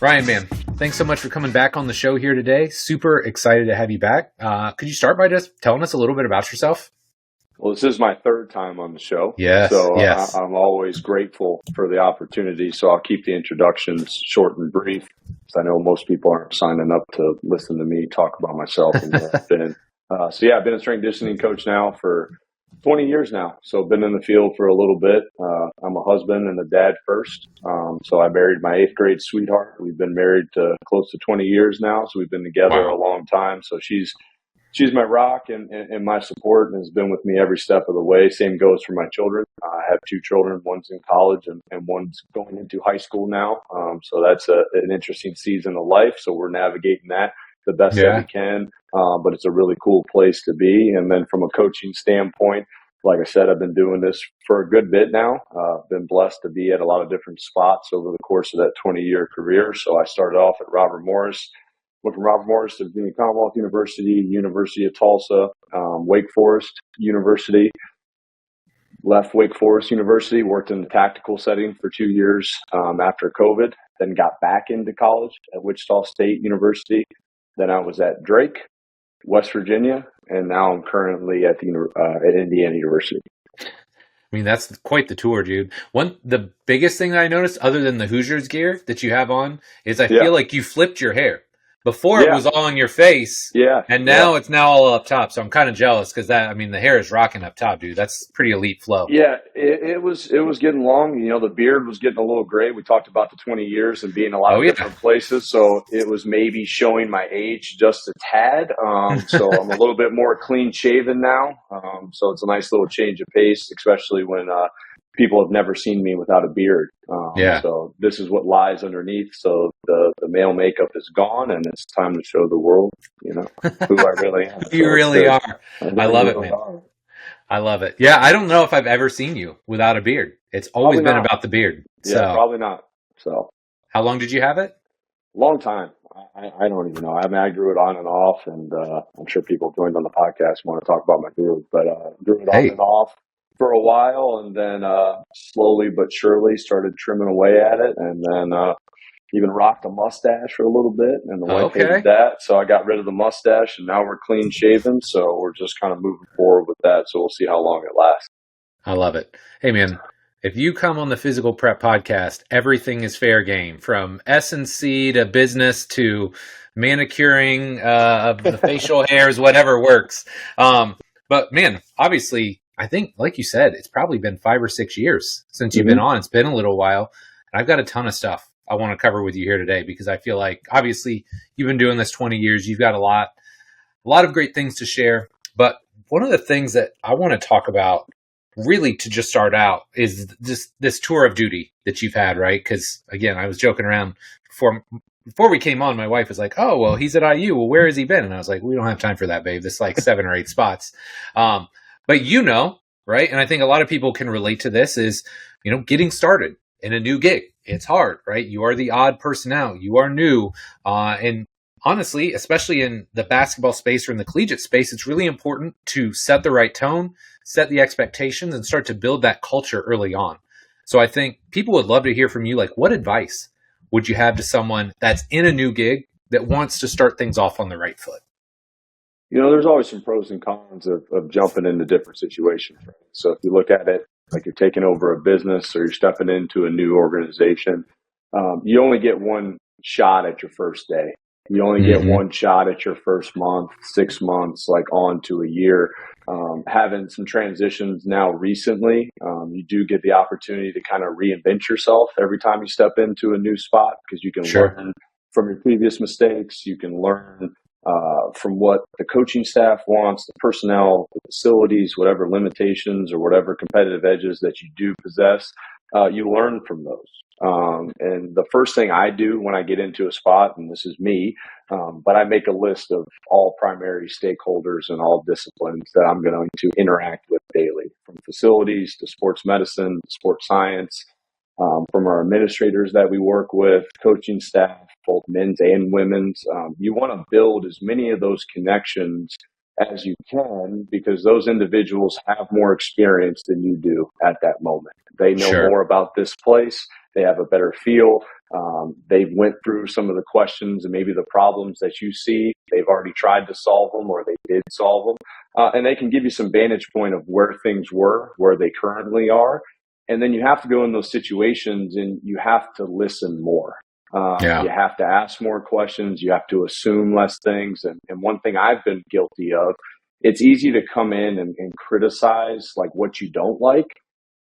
Ryan, man, thanks so much for coming back on the show here today. Super excited to have you back. Could you start by just telling us a little bit about yourself? Well, this is my third time on the show. Yes, So yes. I'm always grateful for the opportunity. So I'll keep the introductions short and brief. I know most people aren't signing up to listen to me talk about myself and where I've been. I've been a strength conditioning coach now for 20 years now. So I've been in the field for a little bit. I'm a husband and a dad first. So I married my 8th grade sweetheart. We've been married to close to 20 years now. So we've been together a long time. So she's my rock and my support, and has been with me every step of the way. Same goes for my children. I have 2 children. One's in college and one's going into high school now. So that's an interesting season of life. So we're navigating that the best that we can. But it's a really cool place to be. And then from a coaching standpoint, like I said, I've been doing this for a good bit now. Been blessed to be at a lot of different spots over the course of that 20-year career. So I started off at Robert Morris. Went from Robert Morris to Virginia Commonwealth University, University of Tulsa, Wake Forest University. Left Wake Forest University, worked in the tactical setting for 2 years after COVID, then got back into college at Wichita State University. Then I was at Drake, West Virginia, and now I'm currently at Indiana University. I mean, that's quite the tour, dude. The biggest thing that I noticed, other than the Hoosiers gear that you have on, is I feel like you flipped your hair. Before it was all on your face, and now it's now all up top. So I'm kind of jealous because the hair is rocking up top, dude. That's pretty elite flow. Yeah, it was getting long. You know, the beard was getting a little gray. We talked about the 20 years and being a lot of different places, so it was maybe showing my age just a tad. So I'm a little bit more clean shaven now. So it's a nice little change of pace, especially when people have never seen me without a beard. So this is what lies underneath. So the male makeup is gone, and it's time to show the world, who I really am. You really are. I love it, man. I love it. Yeah, I don't know if I've ever seen you without a beard. It's always been about the beard. Yeah, probably not. So how long did you have it? Long time. I don't even know. I grew it on and off, and I'm sure people joined on the podcast want to talk about my beard, but grew it on and off for a while, and then slowly but surely started trimming away at it, and then even rocked a mustache for a little bit, and the wife hated that, so I got rid of the mustache, and now we're clean shaven, so we're just kind of moving forward with that, so we'll see how long it lasts. I love it. Hey, man, if you come on the Physical Prep Podcast, everything is fair game, from S&C to business to manicuring of the facial hairs, whatever works. But, man, obviously, I think, like you said, it's probably been 5 or 6 years since you've been on. It's been a little while. And I've got a ton of stuff I want to cover with you here today because I feel like, obviously, you've been doing this 20 years. You've got a lot of great things to share. But one of the things that I want to talk about, really to just start out, is this tour of duty that you've had, right? Because, again, I was joking around before we came on. My wife was like, oh, well, he's at IU. Well, where has he been? And I was like, we don't have time for that, babe. This is like 7 or 8 spots. But right? And I think a lot of people can relate to this is, getting started in a new gig. It's hard, right? You are the odd person out. You are new. And honestly, especially in the basketball space or in the collegiate space, it's really important to set the right tone, set the expectations, and start to build that culture early on. So I think people would love to hear from you. Like, what advice would you have to someone that's in a new gig that wants to start things off on the right foot? There's always some pros and cons of jumping into different situations. Right? So if you look at it like you're taking over a business or you're stepping into a new organization, you only get one shot at your first day. You only get one shot at your first month, 6 months, like on to a year. Having some transitions now recently, you do get the opportunity to kind of reinvent yourself every time you step into a new spot because you can learn from your previous mistakes. You can learn from what the coaching staff wants, the personnel, the facilities, whatever limitations or whatever competitive edges that you do possess, you learn from those. And the first thing I do when I get into a spot, and this is me, but I make a list of all primary stakeholders and all disciplines that I'm going to interact with daily, from facilities to sports medicine, sports science, from our administrators that we work with, coaching staff, both men's and women's. You want to build as many of those connections as you can because those individuals have more experience than you do at that moment. They know more about this place. They have a better feel. They went through some of the questions and maybe the problems that you see. They've already tried to solve them, or they did solve them. And they can give you some vantage point of where things were, where they currently are. And then you have to go in those situations and you have to listen more. You have to ask more questions. You have to assume less things. And one thing I've been guilty of, it's easy to come in and criticize like what you don't like,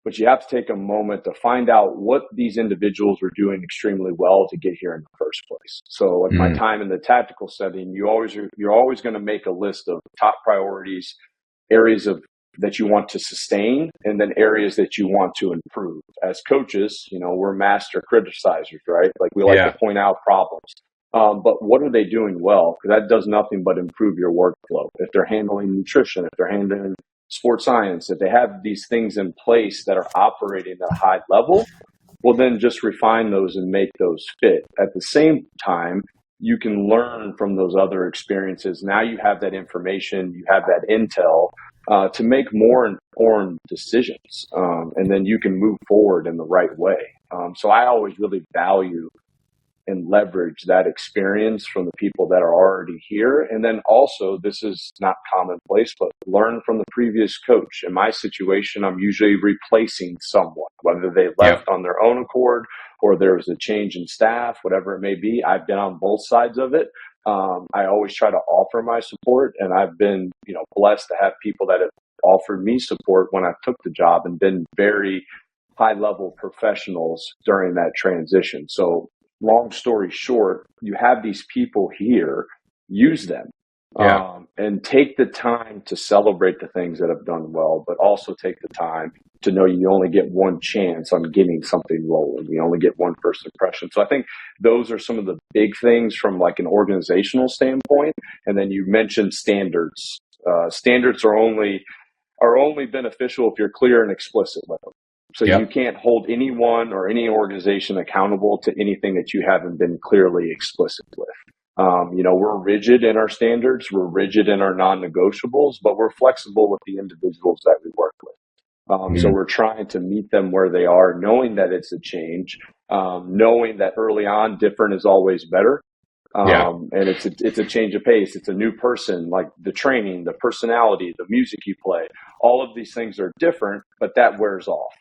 but you have to take a moment to find out what these individuals are doing extremely well to get here in the first place. So at my time in the tactical setting, you're always going to make a list of top priorities, areas that you want to sustain, and then areas that you want to improve. As coaches, we're master criticizers, right? Like we like to point out problems. But what are they doing well? Because that does nothing but improve your workflow. If they're handling nutrition, if they're handling sports science, if they have these things in place that are operating at a high level, well, then just refine those and make those fit. At the same time, you can learn from those other experiences. Now you have that information, you have that intel to make more informed decisions. And then you can move forward in the right way. So I always really value and leverage that experience from the people that are already here. And then also, this is not commonplace, but learn from the previous coach. In my situation, I'm usually replacing someone, whether they left on their own accord or there was a change in staff, whatever it may be. I've been on both sides of it. I always try to offer my support, and I've been, blessed to have people that have offered me support when I took the job and been very high level professionals during that transition. So long story short, you have these people here, use them, and take the time to celebrate the things that have done well, but also take the time to know you only get one chance on getting something rolling. You only get one first impression. So I think those are some of the big things from like an organizational standpoint. And then you mentioned standards. Standards are only beneficial if you're clear and explicit with them. So you can't hold anyone or any organization accountable to anything that you haven't been clearly explicit with. We're rigid in our standards, we're rigid in our non-negotiables, but we're flexible with the individuals that we work with. So we're trying to meet them where they are, knowing that it's a change, knowing that early on different is always better. And it's a change of pace. It's a new person, like the training, the personality, the music you play, all of these things are different, but that wears off.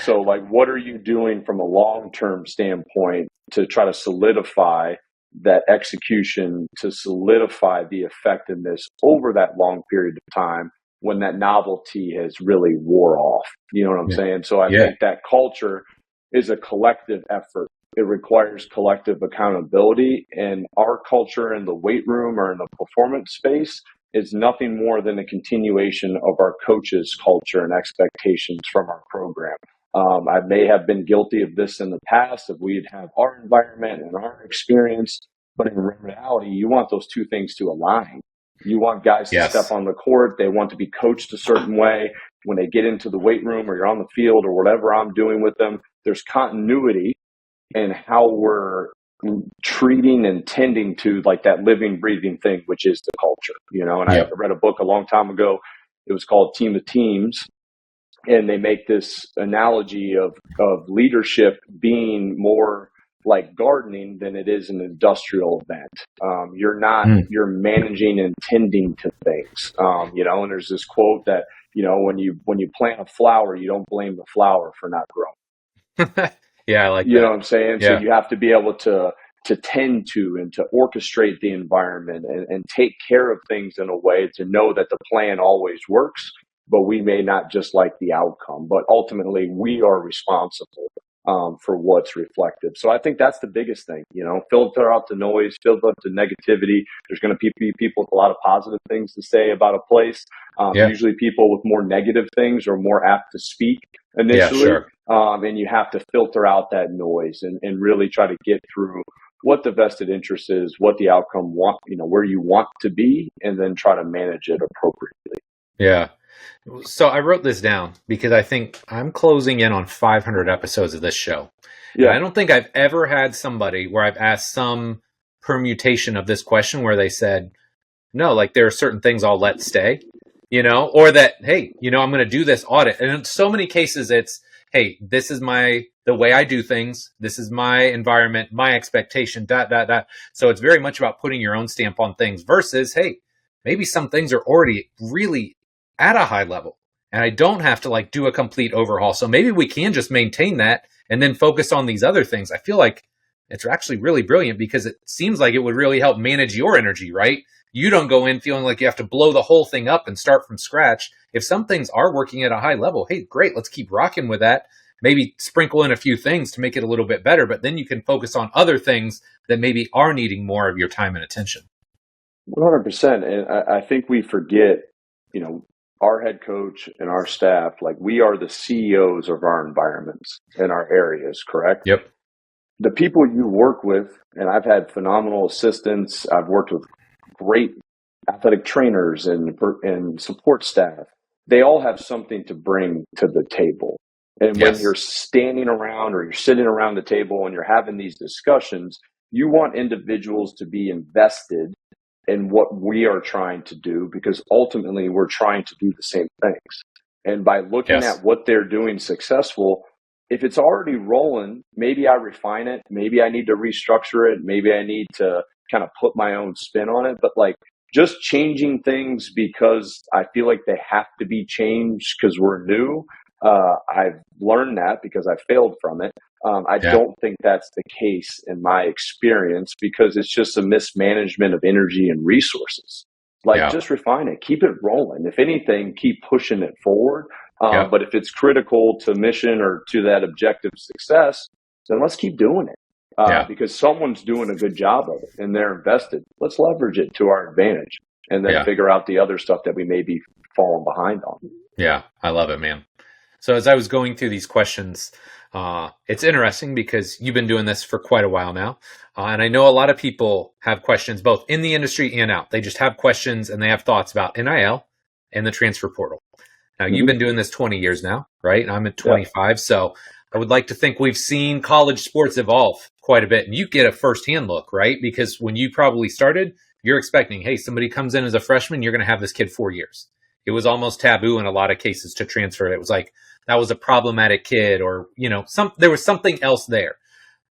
So like, what are you doing from a long-term standpoint to try to solidify that execution, to solidify the effectiveness over that long period of time when that novelty has really wore off? You know what I'm saying? So I think that culture is a collective effort. It requires collective accountability, and our culture in the weight room or in the performance space is nothing more than a continuation of our coaches' culture and expectations from our program. I may have been guilty of this in the past, if we'd have our environment and our experience, but in reality, you want those two things to align. You want guys to step on the court. They want to be coached a certain way. When they get into the weight room or you're on the field or whatever I'm doing with them, there's continuity in how we're treating and tending to like that living, breathing thing, which is the culture, and I read a book a long time ago. It was called Team of Teams. And they make this analogy of leadership being more like gardening than it is an industrial event. You're managing and tending to things, and there's this quote that, when you plant a flower, you don't blame the flower for not growing. I like that. You know what I'm saying? So you have to be able to tend to and to orchestrate the environment and take care of things in a way to know that the plan always works, but we may not just like the outcome. But ultimately, we are responsible for what's reflective. So I think that's the biggest thing, filter out the noise, filter out the negativity. There's going to be people with a lot of positive things to say about a place. Usually people with more negative things are more apt to speak initially. And you have to filter out that noise and really try to get through what the vested interest is, what the outcome where you want to be, and then try to manage it appropriately. Yeah. So I wrote this down because I think I'm closing in on 500 episodes of this show. Yeah. And I don't think I've ever had somebody where I've asked some permutation of this question where they said, no, like there are certain things I'll let stay, or that, hey, I'm going to do this audit. And in so many cases, it's, hey, this is the way I do things. This is my environment, my expectation, that. So it's very much about putting your own stamp on things versus, hey, maybe some things are already really at a high level and I don't have to like do a complete overhaul. So maybe we can just maintain that and then focus on these other things. I feel like it's actually really brilliant because it seems like it would really help manage your energy, right? You don't go in feeling like you have to blow the whole thing up and start from scratch. If some things are working at a high level, hey, great, let's keep rocking with that. Maybe sprinkle in a few things to make it a little bit better, but then you can focus on other things that maybe are needing more of your time and attention. 100%. And I think we forget, our head coach and our staff, like we are the CEOs of our environments and our areas, correct? Yep. The people you work with, and I've had phenomenal assistants. I've worked with great athletic trainers and support staff. They all have something to bring to the table. And when you're standing around or you're sitting around the table and you're having these discussions, you want individuals to be invested in what we are trying to do, because ultimately we're trying to do the same things. And by looking at what they're doing successful, if it's already rolling, maybe I refine it. Maybe I need to restructure it. Maybe I need to kind of put my own spin on it. But like just changing things because I feel like they have to be changed because we're new. I've learned that because I failed from it. I don't think that's the case in my experience, because it's just a mismanagement of energy and resources. Just refine it, keep it rolling. If anything, keep pushing it forward. But if it's critical to mission or to that objective success, then let's keep doing it. Because someone's doing a good job of it and they're invested. Let's leverage it to our advantage and then figure out the other stuff that we may be falling behind on. Yeah, I love it, man. So as I was going through these questions, it's interesting because you've been doing this for quite a while now. And I know a lot of people have questions both in the industry and out. They just have questions and they have thoughts about NIL and the transfer portal. Now, you've been doing this 20 years now, right? And I'm at 25. So I would like to think we've seen college sports evolve quite a bit. And you get a firsthand look, right? Because when you probably started, you're expecting, hey, somebody comes in as a freshman, you're going to have this kid 4 years. It was almost taboo in a lot of cases to transfer. It was like, that was a problematic kid, or, there was something else there.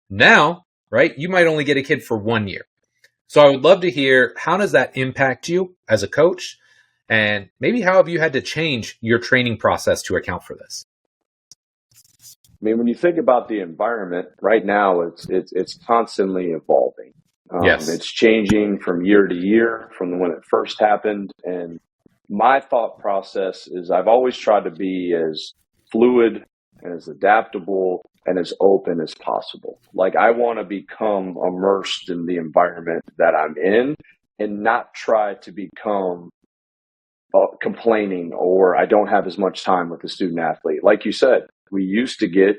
Now, right, you might only get a kid for 1 year. So I would love to hear, how does that impact you as a coach? And maybe how have you had to change your training process to account for this? I mean, when you think about the environment right now, it's constantly evolving. It's changing from year to year from when it first happened. And my thought process is I've always tried to be as fluid and as adaptable and as open as possible. Like, I want to become immersed in the environment that I'm in and not try to become complaining or I don't have as much time with the student athlete. Like you said, we used to get,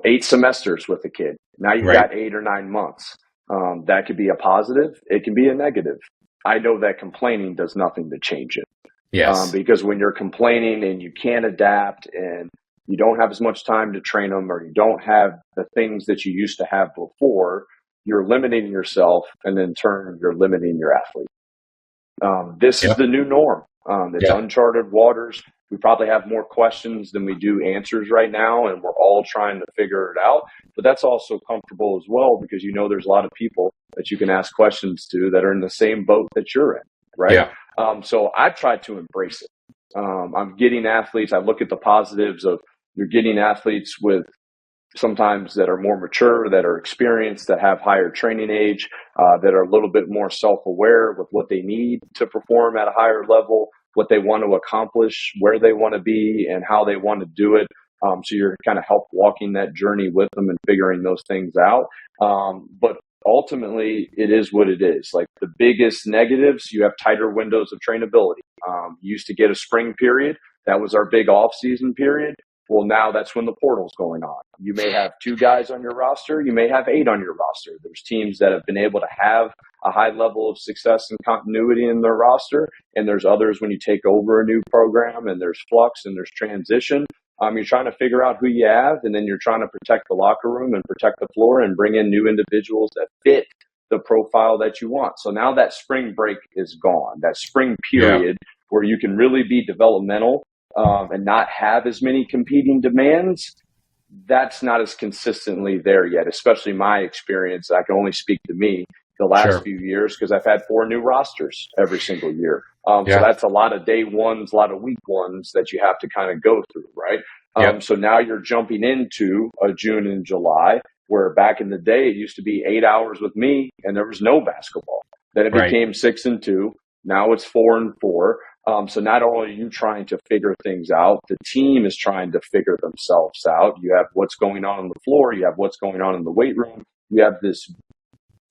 8 semesters with a kid. Now you've got 8 or 9 months. That could be a positive. It can be a negative. I know that complaining does nothing to change it. Yes. Because when you're complaining and you can't adapt and you don't have as much time to train them, or you don't have the things that you used to have before, you're limiting yourself, and in turn, you're limiting your athlete. This is the new norm. It's uncharted waters. We probably have more questions than we do answers right now, and we're all trying to figure it out. But that's also comfortable as well, because there's a lot of people that you can ask questions to that are in the same boat that you're in, right? Yeah. So I've tried to embrace it. I'm getting athletes. I look at the positives of you're getting athletes with sometimes that are more mature, that are experienced, that have higher training age, that are a little bit more self-aware with what they need to perform at a higher level, what they want to accomplish, where they want to be, and how they want to do it. So you're kind of help walking that journey with them and figuring those things out. But ultimately, it is what it is. Like, the biggest negatives, you have tighter windows of trainability. You used to get a spring period. That was our big off-season period. Well, now that's when the portal's going on. You may have 2 guys on your roster. You may have 8 on your roster. There's teams that have been able to have a high level of success and continuity in their roster. And there's others when you take over a new program and there's flux and there's transition. You're trying to figure out who you have, and then you're trying to protect the locker room and protect the floor and bring in new individuals that fit the profile that you want. So now that spring break is gone, that spring period where you can really be developmental and not have as many competing demands. that's not as consistently there yet, especially my experience. I can only speak to me the last few years because I've had 4 new rosters every single year. So that's a lot of day ones, a lot of week ones that you have to kind of go through, right? So now you're jumping into a June and July, where back in the day, it used to be 8 hours with me and there was no basketball. Then it became 6 and 2. Now it's 4 and 4. So not only are you trying to figure things out, the team is trying to figure themselves out. You have what's going on the floor. You have what's going on in the weight room. You have this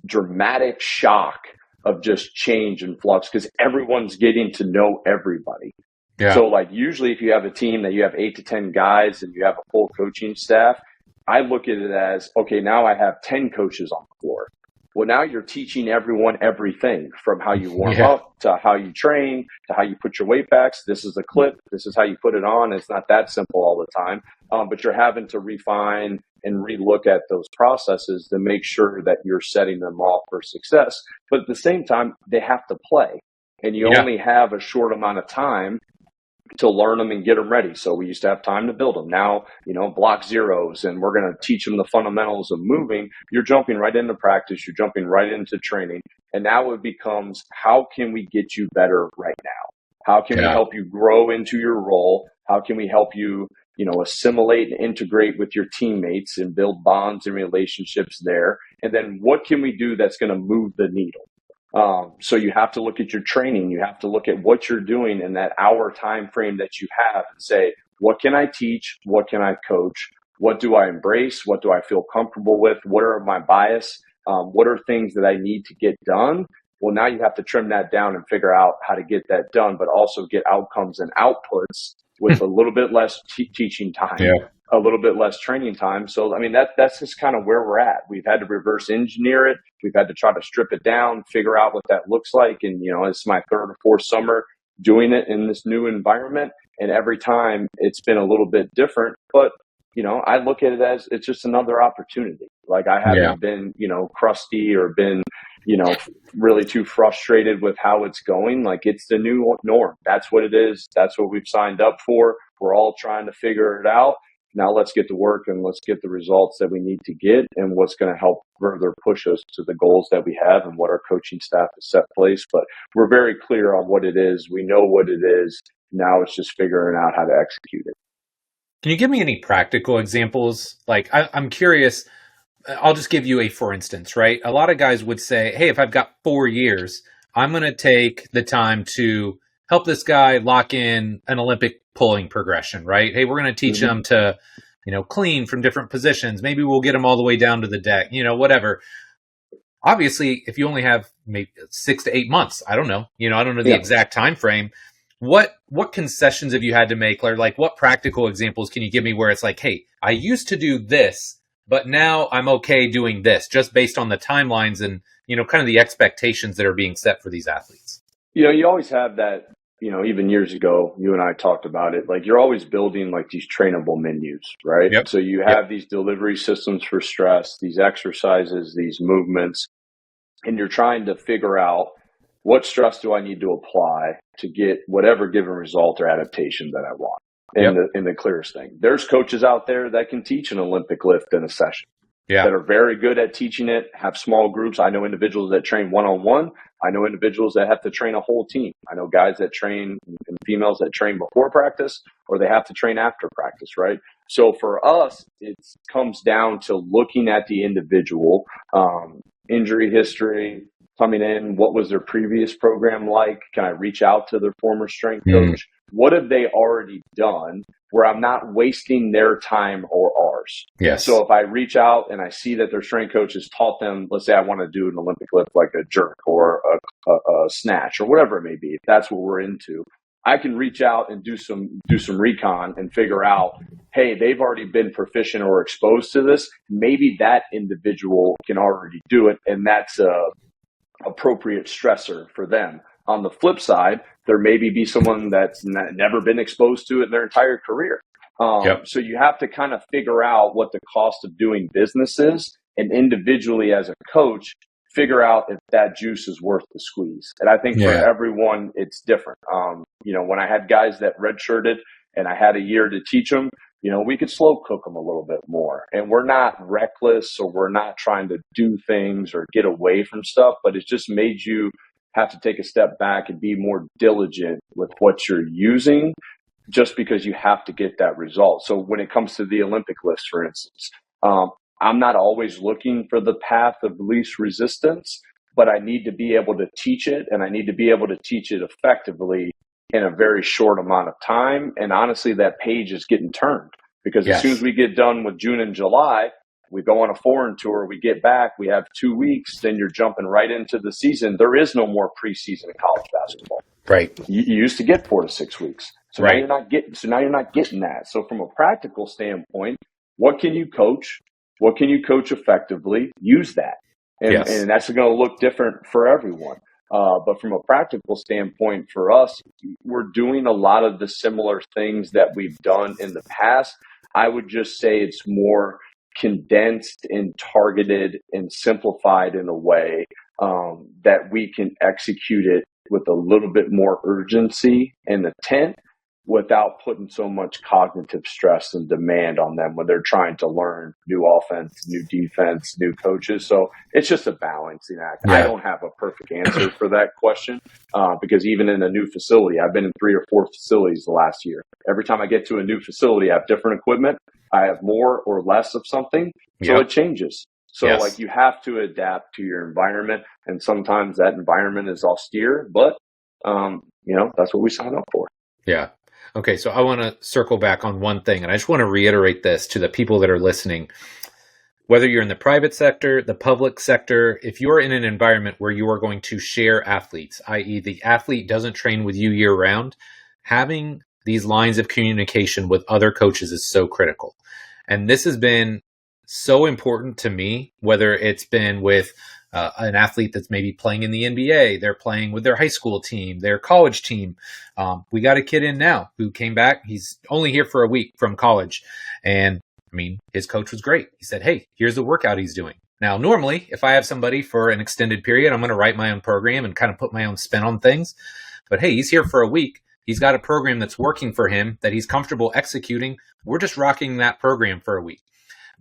dramatic shock of just change and flux because everyone's getting to know everybody. Yeah. So like usually if you have a team that you have 8 to 10 guys and you have a full coaching staff, I look at it as, okay, now I have 10 coaches on the floor. Well, now you're teaching everyone everything from how you warm up to how you train to how you put your weight backs. This is a clip. This is how you put it on. It's not that simple all the time, but you're having to refine and relook at those processes to make sure that you're setting them off for success. But at the same time, they have to play, and you only have a short amount of time to learn them and get them ready. So we used to have time to build them. Now, block zeros, and we're going to teach them the fundamentals of moving. You're jumping right into practice. You're jumping right into training. And now it becomes, how can we get you better right now? How can we help you grow into your role? How can we help you, assimilate and integrate with your teammates and build bonds and relationships there? And then what can we do that's going to move the needle? So you have to look at your training. You have to look at what you're doing in that hour time frame that you have and say, what can I teach? What can I coach? What do I embrace? What do I feel comfortable with? What are my bias? What are things that I need to get done? Well, now you have to trim that down and figure out how to get that done, but also get outcomes and outputs with a little bit less teaching time, a little bit less training time. So, that's just kind of where we're at. We've had to reverse engineer it. We've had to try to strip it down, figure out what that looks like. And, it's my 3rd or 4th summer doing it in this new environment. And every time it's been a little bit different, but, I look at it as it's just another opportunity. Like I haven't been, crusty or been, really too frustrated with how it's going. Like it's the new norm. That's what it is. That's what we've signed up for. We're all trying to figure it out. Now let's get to work and let's get the results that we need to get and what's going to help further push us to the goals that we have and what our coaching staff has set place. But we're very clear on what it is. We know what it is. Now it's just figuring out how to execute it. Can you give me any practical examples? Like I'm curious. I'll just give you a for instance, right? A lot of guys would say, hey, if I've got 4 years, I'm going to take the time to help this guy lock in an Olympic pulling progression, right? Hey, we're going to teach him to, clean from different positions. Maybe we'll get him all the way down to the deck, whatever. Obviously, if you only have maybe 6 to 8 months, I don't know, I don't know the exact time frame. What concessions have you had to make? Or like what practical examples can you give me where it's like, hey, I used to do this, but now I'm okay doing this just based on the timelines and, kind of the expectations that are being set for these athletes? You always have that, even years ago, you and I talked about it. Like you're always building like these trainable menus, right? Yep. So you have these delivery systems for stress, these exercises, these movements, and you're trying to figure out what stress do I need to apply to get whatever given result or adaptation that I want. In the clearest thing. There's coaches out there that can teach an Olympic lift in a session that are very good at teaching it, have small groups. I know individuals that train one-on-one. I know individuals that have to train a whole team. I know guys that train and females that train before practice or they have to train after practice, right? So for us, it comes down to looking at the individual, injury history, coming in, what was their previous program like? Can I reach out to their former strength coach? What have they already done where I'm not wasting their time or ours? Yes. So if I reach out and I see that their strength coach has taught them, let's say I want to do an Olympic lift like a jerk or a snatch or whatever it may be, if that's what we're into, I can reach out and do some recon and figure out, hey, they've already been proficient or exposed to this. Maybe that individual can already do it, and that's a appropriate stressor for them. On the flip side, there maybe be someone that's never been exposed to it in their entire career. So you have to kind of figure out what the cost of doing business is, and individually as a coach, figure out if that juice is worth the squeeze. And I think for everyone, it's different. When I had guys that redshirted and I had a year to teach them, we could slow cook them a little bit more. And we're not reckless, or we're not trying to do things or get away from stuff, but it's just made you have to take a step back and be more diligent with what you're using, just because you have to get that result. So when it comes to the Olympic list, for instance, I'm not always looking for the path of least resistance, but I need to be able to teach it, and I need to be able to teach it effectively in a very short amount of time. And honestly, that page is getting turned, because as soon as we get done with June and July, we go on a foreign tour, we get back, we have 2 weeks, then you're jumping right into the season. There is no more preseason in college basketball. Right. You used to get 4 to 6 weeks. So now you're not getting that. So from a practical standpoint, what can you coach? What can you coach effectively? Use that. And that's going to look different for everyone. But from a practical standpoint for us, we're doing a lot of the similar things that we've done in the past. I would just say it's more condensed and targeted and simplified in a way that we can execute it with a little bit more urgency and intent, without putting so much cognitive stress and demand on them when they're trying to learn new offense, new defense, new coaches. So it's just a balancing act. I don't have a perfect answer for that question, because even in a new facility, I've been in 3 or 4 facilities the last year. Every time I get to a new facility, I have different equipment. I have more or less of something. So it changes. So like, you have to adapt to your environment, and sometimes that environment is austere, but that's what we sign up for. Yeah. Okay, so I want to circle back on one thing, and I just want to reiterate this to the people that are listening. Whether you're in the private sector, the public sector, if you're in an environment where you are going to share athletes, i.e. the athlete doesn't train with you year round, having these lines of communication with other coaches is so critical. And this has been so important to me, whether it's been with an athlete that's maybe playing in the NBA, they're playing with their high school team, their college team. We got a kid in now who came back. He's only here for a week from college. And his coach was great. He said, hey, here's the workout he's doing. Now, normally, if I have somebody for an extended period, I'm going to write my own program and kind of put my own spin on things. But hey, he's here for a week. He's got a program that's working for him, that he's comfortable executing. We're just rocking that program for a week.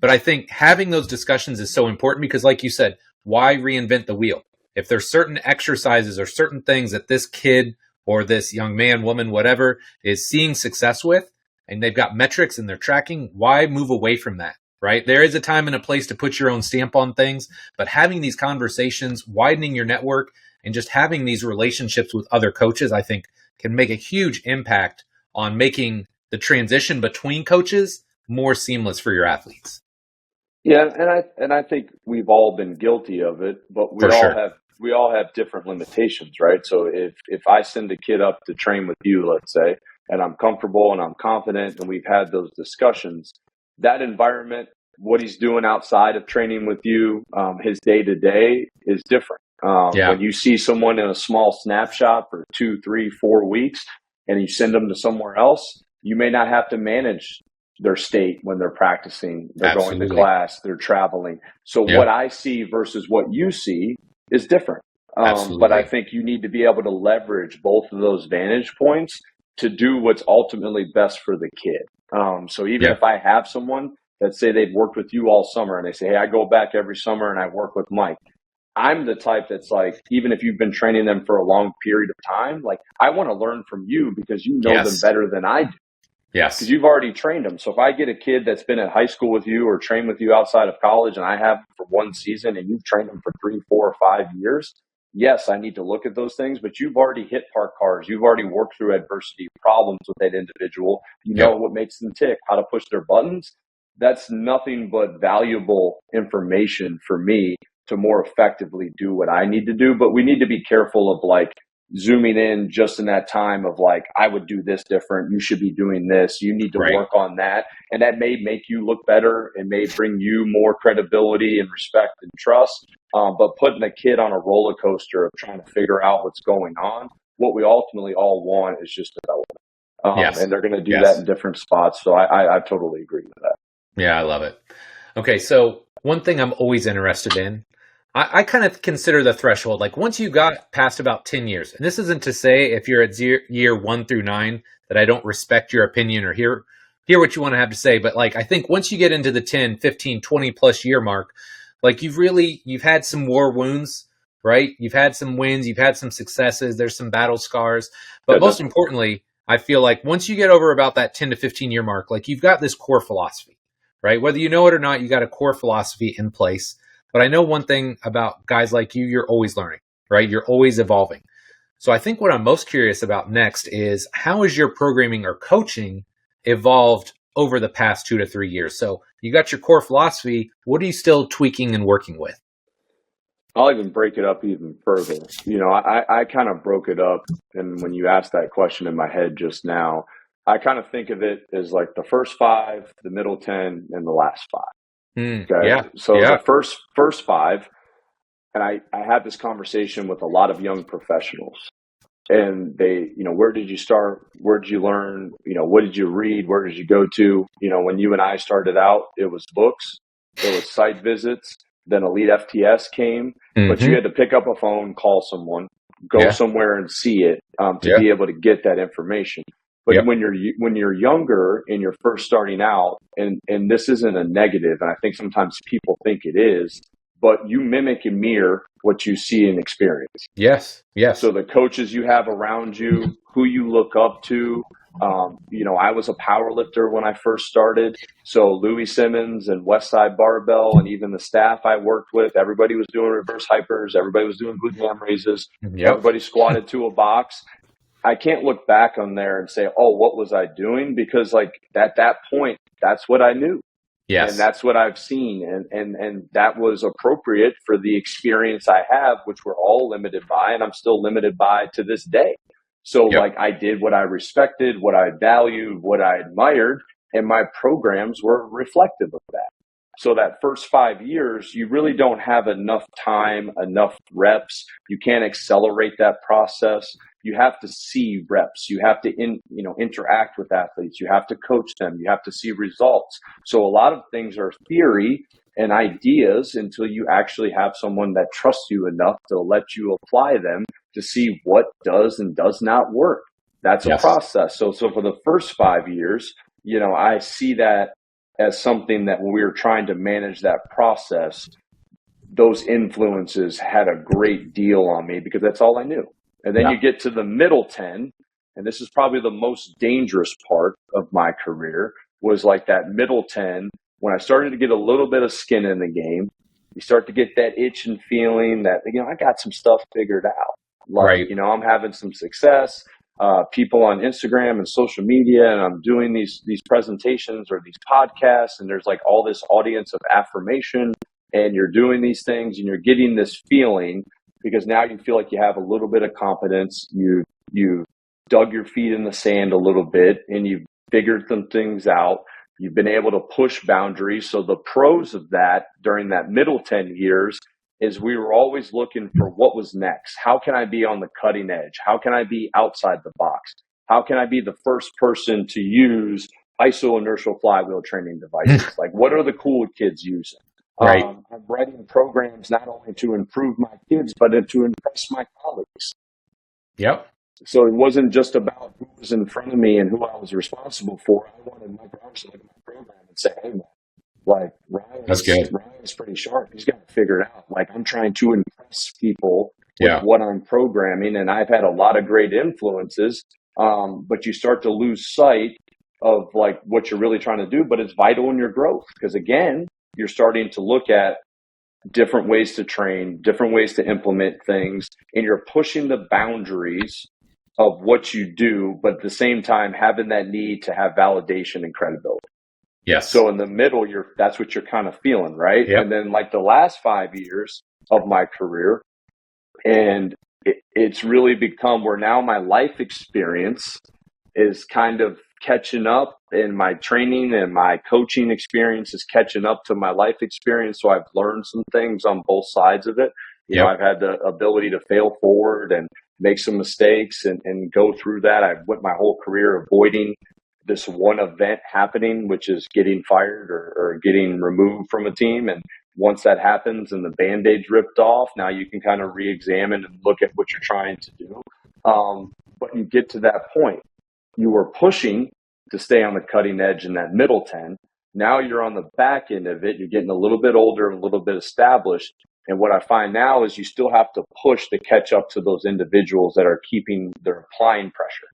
But I think having those discussions is so important, because like you said, why reinvent the wheel? If there's certain exercises or certain things that this kid or this young man, woman, whatever, is seeing success with, and they've got metrics and they're tracking, why move away from that, right? There is a time and a place to put your own stamp on things, but having these conversations, widening your network, and just having these relationships with other coaches, I think can make a huge impact on making the transition between coaches more seamless for your athletes. Yeah, and I think we've all been guilty of it, but we all have different limitations, right? So if I send a kid up to train with you, let's say, and I'm comfortable and I'm confident, and we've had those discussions, that environment, what he's doing outside of training with you, his day to day is different. When you see someone in a small snapshot for 2, 3, 4 weeks, and you send them to somewhere else, you may not have to manage their state when they're practicing, they're going to class, they're traveling. So what I see versus what you see is different. But I think you need to be able to leverage both of those vantage points to do what's ultimately best for the kid. So even if I have someone that say they've worked with you all summer, and they say, hey, I go back every summer and I work with Mike. I'm the type that's like, even if you've been training them for a long period of time, like, I want to learn from you because you know them better than I do. Yes. Because you've already trained them. So if I get a kid that's been at high school with you or trained with you outside of college, and I have for 1 season, and you've trained them for 3, 4, or 5 years, yes, I need to look at those things, but you've already hit park cars. You've already worked through adversity, problems with that individual. You know what makes them tick, how to push their buttons. That's nothing but valuable information for me to more effectively do what I need to do. But we need to be careful of like zooming in just in that time of like, I would do this different. You should be doing this. You need to work on that. And that may make you look better and may bring you more credibility and respect and trust. But putting a kid on a roller coaster of trying to figure out what's going on, what we ultimately all want is just development. And they're going to do that in different spots. So I totally agree with that. Yeah, I love it. Okay, so one thing I'm always interested in, I kind of consider the threshold, like once you got past about 10 years, and this isn't to say if you're at year 1 through 9 that I don't respect your opinion or hear hear what you want to have to say, but like I think once you get into the 10, 15, 20 plus year mark, like you've had some war wounds, right? You've had some wins, you've had some successes, there's some battle scars, but Yeah, most definitely. importantly, I feel like once you get over about that 10 to 15 year mark, like you've got this core philosophy, right? Whether you know it or not, you got a core philosophy in place. But I know one thing about guys like you, you're always learning, right? You're always evolving. So I think what I'm most curious about next is how has your programming or coaching evolved over the past 2 to 3 years? So you got your core philosophy. What are you still tweaking and working with? I'll even break it up even further. I kind of broke it up. And when you asked that question in my head just now, I kind of think of it as like the first five, the middle 10, and the last five. Okay. Yeah, So yeah, the first five, and I had this conversation with a lot of young professionals. And they, where did you start? Where did you learn? What did you read? Where did you go to? When you and I started out, it was books, it was site visits, then Elite FTS came, but you hmm had to pick up a phone, call someone, go yeah, somewhere and see it to yeah, be able to get that information. But yep, when you're younger and you're first starting out, and this isn't a negative, and I think sometimes people think it is, but you mimic and mirror what you see and experience. yes, So yes, the coaches you have around you, who you look up to. I was a power lifter when I first started. So Louis Simmons and Westside Barbell and even the staff I worked with, everybody was doing reverse hypers. Everybody was doing glute ham raises. yep, Everybody squatted to a box. I can't look back on there and say, oh, what was I doing? Because like at that point, that's what I knew. And yes, that's what I've seen. And that was appropriate for the experience I have, which we're all limited by, and I'm still limited by to this day. So yep, like I did what I respected, what I valued, what I admired, and my programs were reflective of that. So that first 5 years, you really don't have enough time, enough reps. You can't accelerate that process. You have to see reps. You have to interact with athletes. You have to coach them. You have to see results. So a lot of things are theory and ideas until you actually have someone that trusts you enough to let you apply them to see what does and does not work. That's a yes, process. So for the first 5 years, I see that as something that when we were trying to manage that process, those influences had a great deal on me because that's all I knew. And then yeah, you get to the middle 10, and this is probably the most dangerous part of my career, was like that middle 10. When I started to get a little bit of skin in the game, you start to get that itch and feeling that, I got some stuff figured out. Like, right, I'm having some success. People on Instagram and social media, and I'm doing these presentations or these podcasts, and there's like all this audience of affirmation, and you're doing these things, and you're getting this feeling because now you feel like you have a little bit of competence. You dug your feet in the sand a little bit, and you've figured some things out. You've been able to push boundaries. So the pros of that during that middle 10 years is we were always looking for what was next. How can I be on the cutting edge? How can I be outside the box? How can I be the first person to use isoinertial flywheel training devices? Like, what are the cool kids using? right, I'm writing programs not only to improve my kids, but to impress my colleagues. yep, So it wasn't just about who was in front of me and who I was responsible for. I wanted Mike Roberts to look at my program and say, hey, man, like that's good. Ryan's pretty sharp. He's got it figured out. Like I'm trying to impress people with Yeah, what I'm programming, and I've had a lot of great influences. But you start to lose sight of like what you're really trying to do. But it's vital in your growth because again, you're starting to look at different ways to train, different ways to implement things, and you're pushing the boundaries of what you do, but at the same time having that need to have validation and credibility. yes, So in the middle, that's what you're kind of feeling, right? yep, And then like the last 5 years of my career, and it's really become where now my life experience is kind of catching up, and my training and my coaching experience is catching up to my life experience. So I've learned some things on both sides of it. yep, I've had the ability to fail forward and make some mistakes and go through that. I've went my whole career avoiding this one event happening, which is getting fired or getting removed from a team. And once that happens and the band-aid's ripped off, now you can kind of re-examine and look at what you're trying to do. But you get to that point. You were pushing to stay on the cutting edge in that middle 10. Now you're on the back end of it. You're getting a little bit older, a little bit established. And what I find now is you still have to push to catch up to those individuals that are they're applying pressure.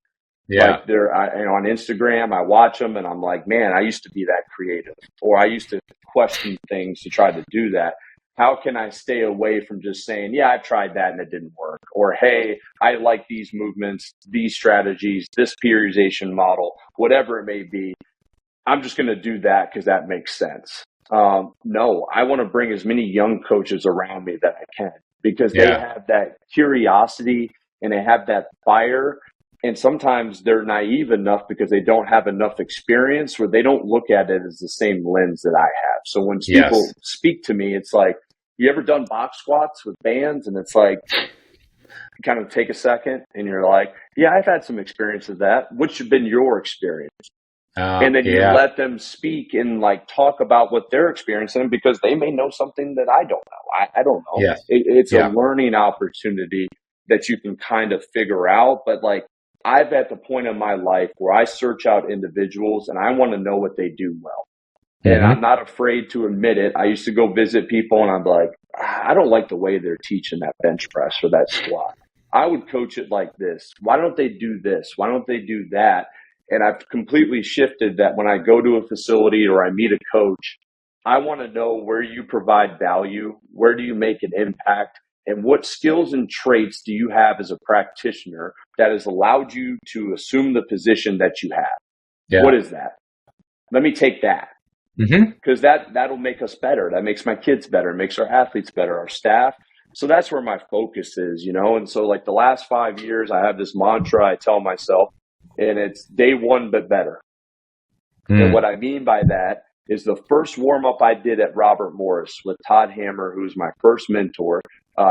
Yeah. Like on Instagram, I watch them and I'm like, man, I used to be that creative, or I used to question things to try to do that. How can I stay away from just saying, yeah, I've tried that and it didn't work? Or, hey, I like these movements, these strategies, this periodization model, whatever it may be. I'm just going to do that because that makes sense. No, I want to bring as many young coaches around me that I can, because they have that curiosity and they have that fire. And sometimes they're naive enough because they don't have enough experience, or they don't look at it as the same lens that I have. So when people speak to me, it's like, you ever done box squats with bands? And it's like, kind of take a second and you're like, yeah, I've had some experience with that. What's been your experience? And then you let them speak and like talk about what they're experiencing, because they may know something that I don't know. I don't know. Yes. It's a learning opportunity that you can kind of figure out. But like, I'm at the point in my life where I search out individuals and I want to know what they do well. And I'm not afraid to admit it. I used to go visit people and I'm like, I don't like the way they're teaching that bench press or that squat. I would coach it like this. Why don't they do this? Why don't they do that? And I've completely shifted that. When I go to a facility or I meet a coach, I want to know where you provide value, where do you make an impact, and what skills and traits do you have as a practitioner that has allowed you to assume the position that you have? Yeah. What is that? Let me take that. Because that'll make us better. That makes my kids better. It makes our athletes better, our staff. So that's where my focus is, you know. And so like the last 5 years, I have this mantra I tell myself, and it's day one, but better. And what I mean by that is the first warm-up I did at Robert Morris with Todd Hammer, who's my first mentor.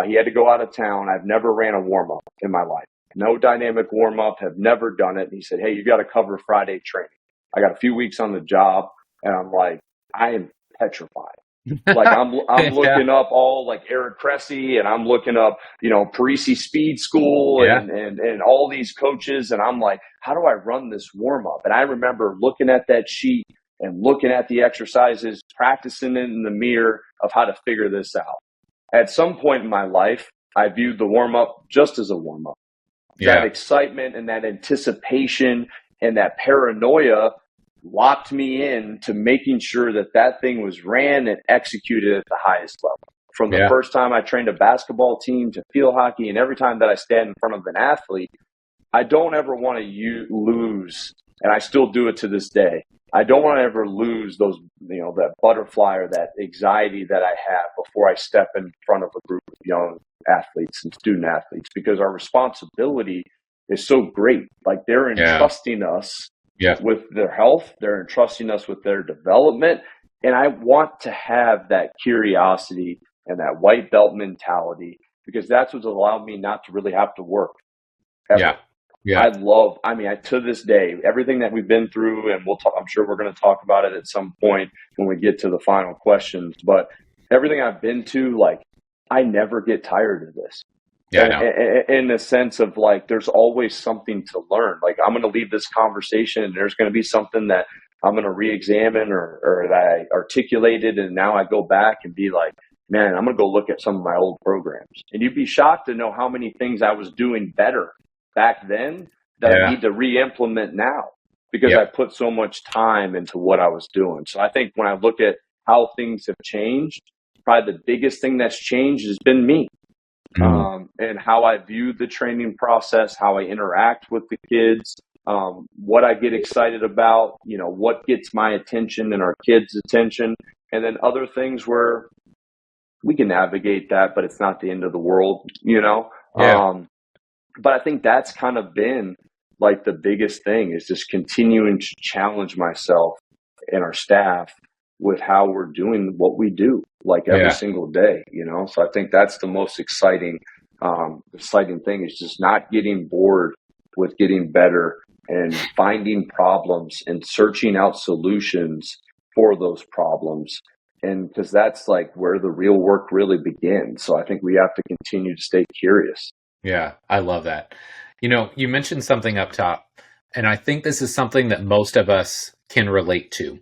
He had to go out of town. I've never ran a warm-up in my life. No dynamic warm-up, have never done it. And he said, hey, you got to cover Friday training. I got a few weeks on the job, and I'm like, I am petrified. Like I'm looking up all like Eric Cressy, and I'm looking up, you know, Parisi Speed School and all these coaches. And I'm like, how do I run this warm up? And I remember looking at that sheet and looking at the exercises, practicing it in the mirror of how to figure this out. At some point in my life, I viewed the warm up just as a warm up. That excitement and that anticipation and that paranoia locked me in to making sure that that thing was ran and executed at the highest level. From the first time I trained a basketball team to field hockey, and every time that I stand in front of an athlete, I don't ever want to lose, and I still do it to this day. I don't want to ever lose those, you know, that butterfly or that anxiety that I have before I step in front of a group of young athletes and student athletes, because our responsibility is so great. Like they're entrusting us with their health, they're entrusting us with their development. And I want to have that curiosity and that white belt mentality, because that's what's allowed me not to really have to work. Ever. To this day, everything that we've been through, and I'm sure we're going to talk about it at some point when we get to the final questions, but everything I've been to, like, I never get tired of this. In the sense of like, there's always something to learn. Like I'm going to leave this conversation and there's going to be something that I'm going to re-examine or that I articulated. And now I go back and be like, man, I'm going to go look at some of my old programs. And you'd be shocked to know how many things I was doing better back then that I need to re-implement now, because I put so much time into what I was doing. So I think when I look at how things have changed, probably the biggest thing that's changed has been me. And how I view the training process, how I interact with the kids, what I get excited about, you know, what gets my attention and our kids' attention, and then other things where we can navigate that, but it's not the end of the world, you know? But I think that's kind of been like the biggest thing, is just continuing to challenge myself and our staff with how we're doing what we do, like every single day, you know? So I think that's the most exciting thing, is just not getting bored with getting better and finding problems and searching out solutions for those problems. And because that's like where the real work really begins. So I think we have to continue to stay curious. Yeah, I love that. You know, you mentioned something up top and I think this is something that most of us can relate to.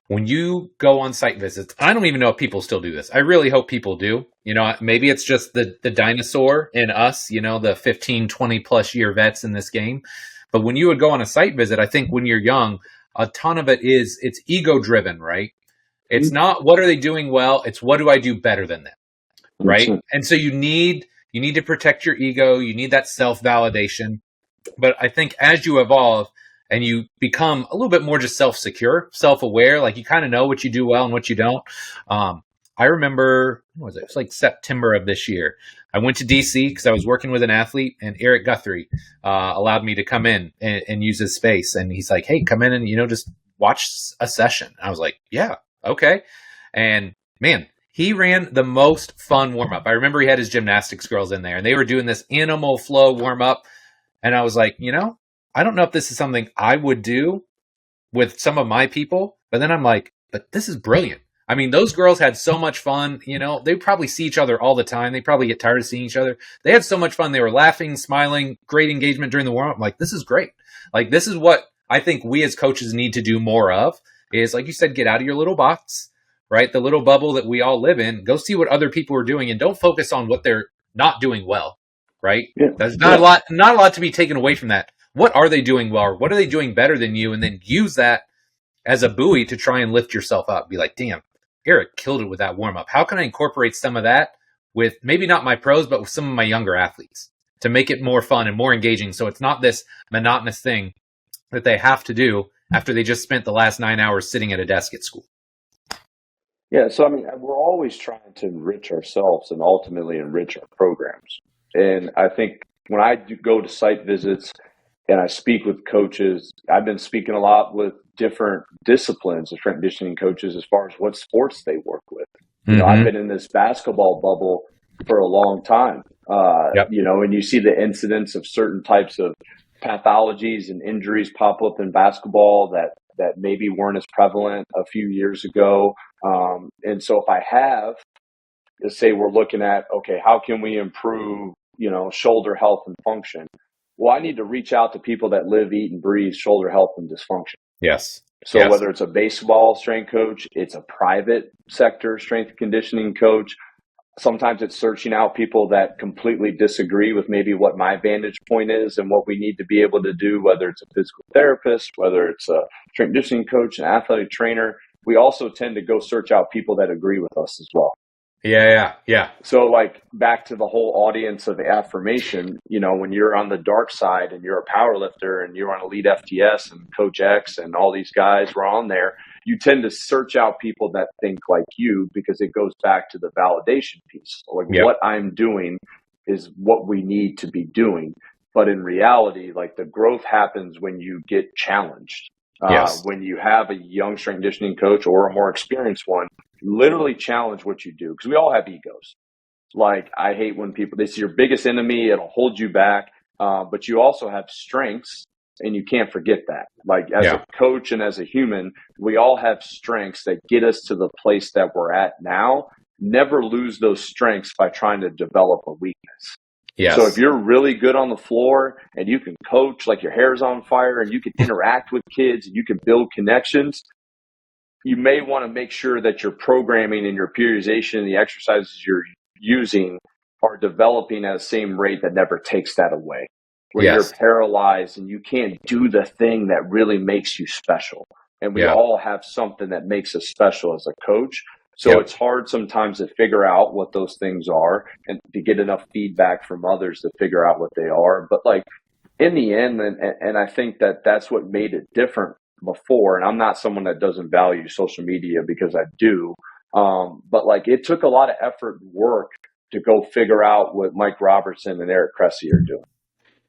When you go on site visits, I don't even know if people still do this. I really hope people do. Maybe it's just the dinosaur in us, the 15, 20 plus year vets in this game. But when you would go on a site visit, I think when you're young, a ton of it's ego driven, right? It's not what are they doing well, it's what do I do better than them, right? And so you need to protect your ego, you need that self-validation. But I think as you evolve and you become a little bit more just self-secure, self-aware, like you kind of know what you do well and what you don't. I remember, what was it? It was like September of this year. I went to DC because I was working with an athlete, and Eric Guthrie allowed me to come in and use his space. And he's like, hey, come in and, just watch a session. I was like, yeah, okay. And man, he ran the most fun warm-up. I remember he had his gymnastics girls in there, and they were doing this animal flow warm-up. And I was like, I don't know if this is something I would do with some of my people, but then I'm like, but this is brilliant. I mean, those girls had so much fun. They probably see each other all the time. They probably get tired of seeing each other. They had so much fun. They were laughing, smiling, great engagement during the warm-up. I'm like, this is great. Like, this is what I think we as coaches need to do more of is, like you said, get out of your little box, right? The little bubble that we all live in. Go see what other people are doing and don't focus on what they're not doing well, right? Yeah. There's not a lot to be taken away from that. What are they doing well? Or what are they doing better than you? And then use that as a buoy to try and lift yourself up. Be like, damn, Eric killed it with that warm-up. How can I incorporate some of that with maybe not my pros, but with some of my younger athletes to make it more fun and more engaging so it's not this monotonous thing that they have to do after they just spent the last 9 hours sitting at a desk at school? Yeah, so I mean, we're always trying to enrich ourselves and ultimately enrich our programs. And I think when I go to site visits and I speak with coaches, I've been speaking a lot with different disciplines of strength conditioning coaches as far as what sports they work with. I've been in this basketball bubble for a long time, and you see the incidents of certain types of pathologies and injuries pop up in basketball that maybe weren't as prevalent a few years ago. And so if I have, let's say we're looking at, okay, how can we improve, shoulder health and function? Well, I need to reach out to people that live, eat, and breathe shoulder health and dysfunction. Yes. So whether it's a baseball strength coach, it's a private sector strength conditioning coach, sometimes it's searching out people that completely disagree with maybe what my vantage point is and what we need to be able to do, whether it's a physical therapist, whether it's a strength conditioning coach, an athletic trainer. We also tend to go search out people that agree with us as well. Yeah. So like back to the whole audience of affirmation, when you're on the dark side and you're a power lifter and you're on Elite FTS and Coach X and all these guys were on there, you tend to search out people that think like you because it goes back to the validation piece. Like what I'm doing is what we need to be doing. But in reality, like the growth happens when you get challenged. When you have a young strength conditioning coach or a more experienced one, literally challenge what you do, because we all have egos. Like I hate when people, this is your biggest enemy, it'll hold you back. But you also have strengths and you can't forget that. Like as a coach and as a human, we all have strengths that get us to the place that we're at now. Never lose those strengths by trying to develop a weakness. Yes. So if you're really good on the floor and you can coach like your hair's on fire and you can interact with kids and you can build connections, you may want to make sure that your programming and your periodization and the exercises you're using are developing at the same rate that never takes that away. When you're paralyzed and you can't do the thing that really makes you special. And we all have something that makes us special as a coach. So it's hard sometimes to figure out what those things are and to get enough feedback from others to figure out what they are. But like in the end, and I think that that's what made it different before. And I'm not someone that doesn't value social media because I do. But like it took a lot of effort and work to go figure out what Mike Robertson and Eric Cressy are doing.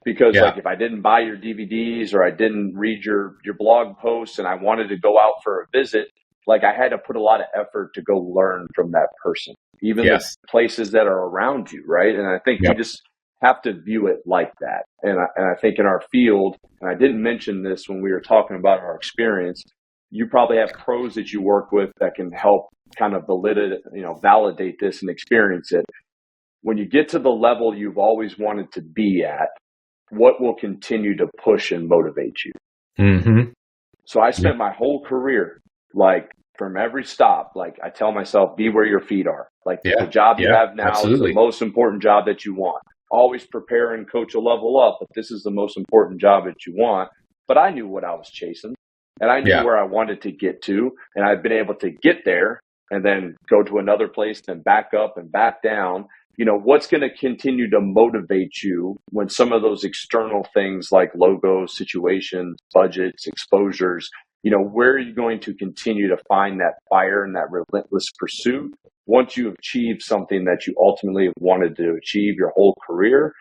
Because like if I didn't buy your DVDs or I didn't read your blog posts and I wanted to go out for a visit, like I had to put a lot of effort to go learn from that person, even the places that are around you, right? And I think you just have to view it like that. And I think in our field, and I didn't mention this when we were talking about our experience, you probably have pros that you work with that can help kind of validate this and experience it. When you get to the level you've always wanted to be at, what will continue to push and motivate you. Mm-hmm. So I spent my whole career, like from every stop, like I tell myself, be where your feet are. Like the job you have now is the most important job that you want. Always prepare and coach a level up, but this is the most important job that you want. But I knew what I was chasing, and I knew where I wanted to get to, and I've been able to get there and then go to another place, then back up and back down. You know, what's going to continue to motivate you when some of those external things like logos, situations, budgets, exposures, you know, where are you going to continue to find that fire and that relentless pursuit once you achieve something that you ultimately wanted to achieve your whole career?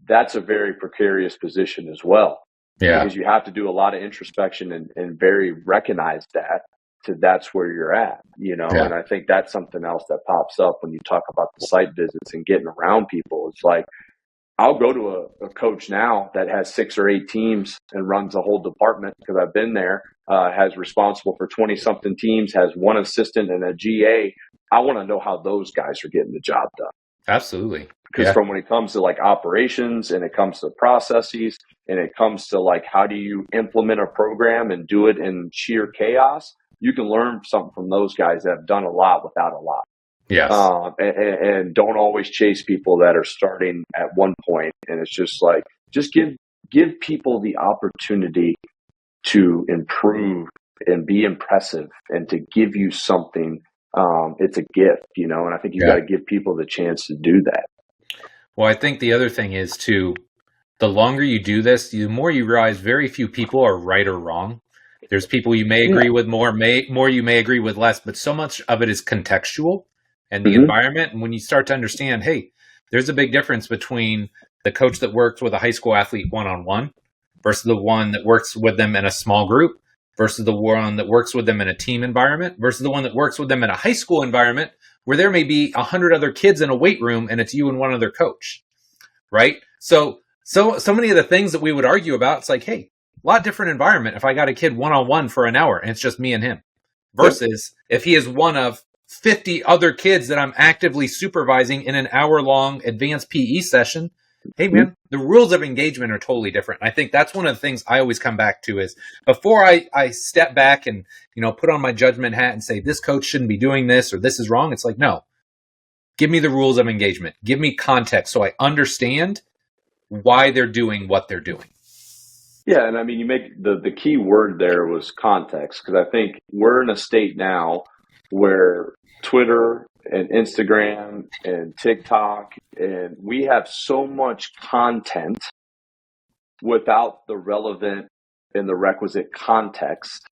That's a very precarious position as well. Yeah. Because you have to do a lot of introspection and very recognize that's where you're at, you know? Yeah. And I think that's something else that pops up when you talk about the site visits and getting around people. It's like, I'll go to a coach now that has 6 or 8 teams and runs a whole department because I've been there, has responsible for 20 something teams, has 1 assistant and a GA. I want to know how those guys are getting the job done. Absolutely. Because from when it comes to like operations and it comes to processes and it comes to like, how do you implement a program and do it in sheer chaos? You can learn something from those guys that have done a lot without a lot. Yes. And don't always chase people that are starting at one point. And it's just like, just give people the opportunity to improve and be impressive and to give you something. It's a gift, you know, and I think you got to give people the chance to do that. Well, I think the other thing is the longer you do this, the more you realize very few people are right or wrong. There's people you may agree with more you may agree with less, but so much of it is contextual and the environment. And when you start to understand, hey, there's a big difference between the coach that works with a high school athlete one-on-one versus the one that works with them in a small group versus the one that works with them in a team environment versus the one that works with them in a high school environment where there may be 100 other kids in a weight room and it's you and one other coach, right? So many of the things that we would argue about, it's like, hey, a lot different environment if I got a kid one-on-one for an hour and it's just me and him versus if he is one of 50 other kids that I'm actively supervising in an hour-long advanced PE session. Hey, man, the rules of engagement are totally different. I think that's one of the things I always come back to is before I step back and, you know, put on my judgment hat and say this coach shouldn't be doing this or this is wrong. It's like, no, give me the rules of engagement. Give me context so I understand why they're doing what they're doing. Yeah, and I mean, you make the key word there was context, because I think we're in a state now where Twitter and Instagram and TikTok, and we have so much content without the relevant and the requisite context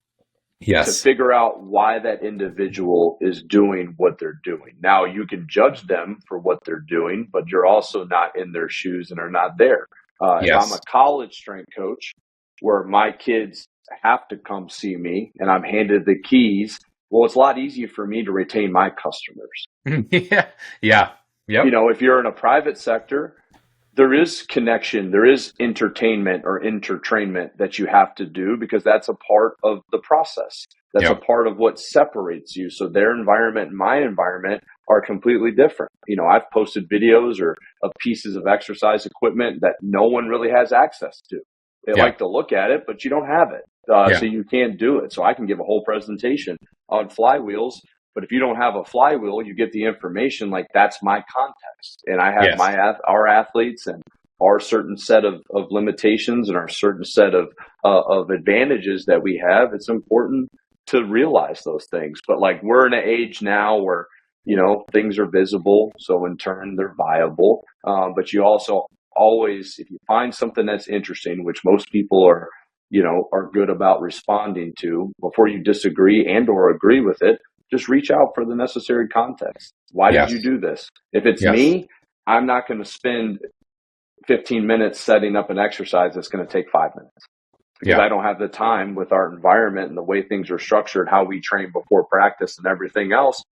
to figure out why that individual is doing what they're doing. Now, you can judge them for what they're doing, but you're also not in their shoes and are not there. If I'm a college strength coach where my kids have to come see me and I'm handed the keys, well, it's a lot easier for me to retain my customers. Yep. You know, if you're in a private sector, there is connection, there is entertainment or entertainment that you have to do because that's a part of the process. That's a part of what separates you. So their environment and my environment are completely different. You know, I've posted videos or of pieces of exercise equipment that no one really has access to. They like to look at it, but you don't have it. So you can't do it. So I can give a whole presentation on flywheels, but if you don't have a flywheel, you get the information like that's my context. And I have our athletes and our certain set of limitations and our certain set of advantages that we have. It's important to realize those things. But like we're in an age now where, you know, things are visible. So in turn, they're viable. But you also always, if you find something that's interesting, which most people are, you know, are good about responding to, before you disagree and or agree with it, just reach out for the necessary context. Why did you do this? If it's me, I'm not going to spend 15 minutes setting up an exercise that's going to take 5 minutes because I don't have the time with our environment and the way things are structured, how we train before practice and everything else.